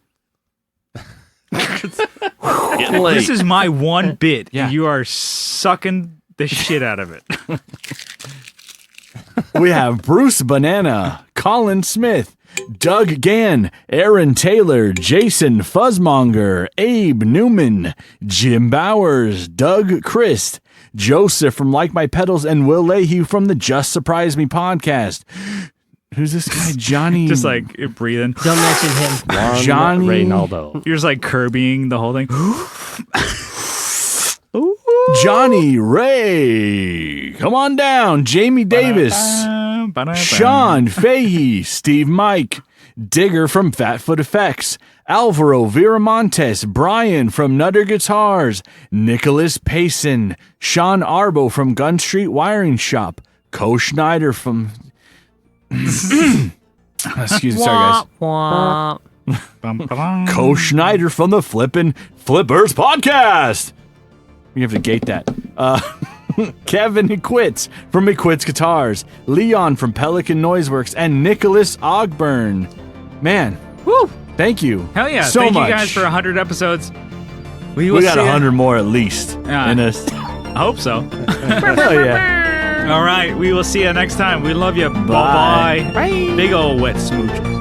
Getting late. This is my one bit. Yeah. You are sucking the shit out of it. We have Bruce Banana, Colin Smith, Doug Gann, Aaron Taylor, Jason Fuzzmonger, Abe Newman, Jim Bowers, Doug Christ, Joseph from Like My Pedals, and Will Leahy from the Just Surprise Me podcast. Who's this guy? Johnny. Just like breathing. Don't mention him. Juan Johnny- Reynaldo. You're just like Kirbying the whole thing. Johnny Ray. Come on down. Jamie Davis. Sean Fahey, Steve Mike, Digger from Fatfoot Effects, Alvaro Viramontes, Brian from Nutter Guitars, Nicholas Payson, Sean Arbo from Gun Street Wiring Shop, Co Schneider from excuse me, sorry guys. Wah. Co Schneider from the Flippin' Flippers podcast. We have to gate that. Kevin Equits from Equits Guitars, Leon from Pelican Noiseworks, and Nicholas Ogburn. Man, Woo! thank you. Hell yeah. So Thank much. you guys for 100 episodes. We will got see ya. 100 more at least. Yeah. In us. I hope so. Hell yeah. All right. We will see you next time. We love you. Bye. Bye-bye. Big ol' wet smooches.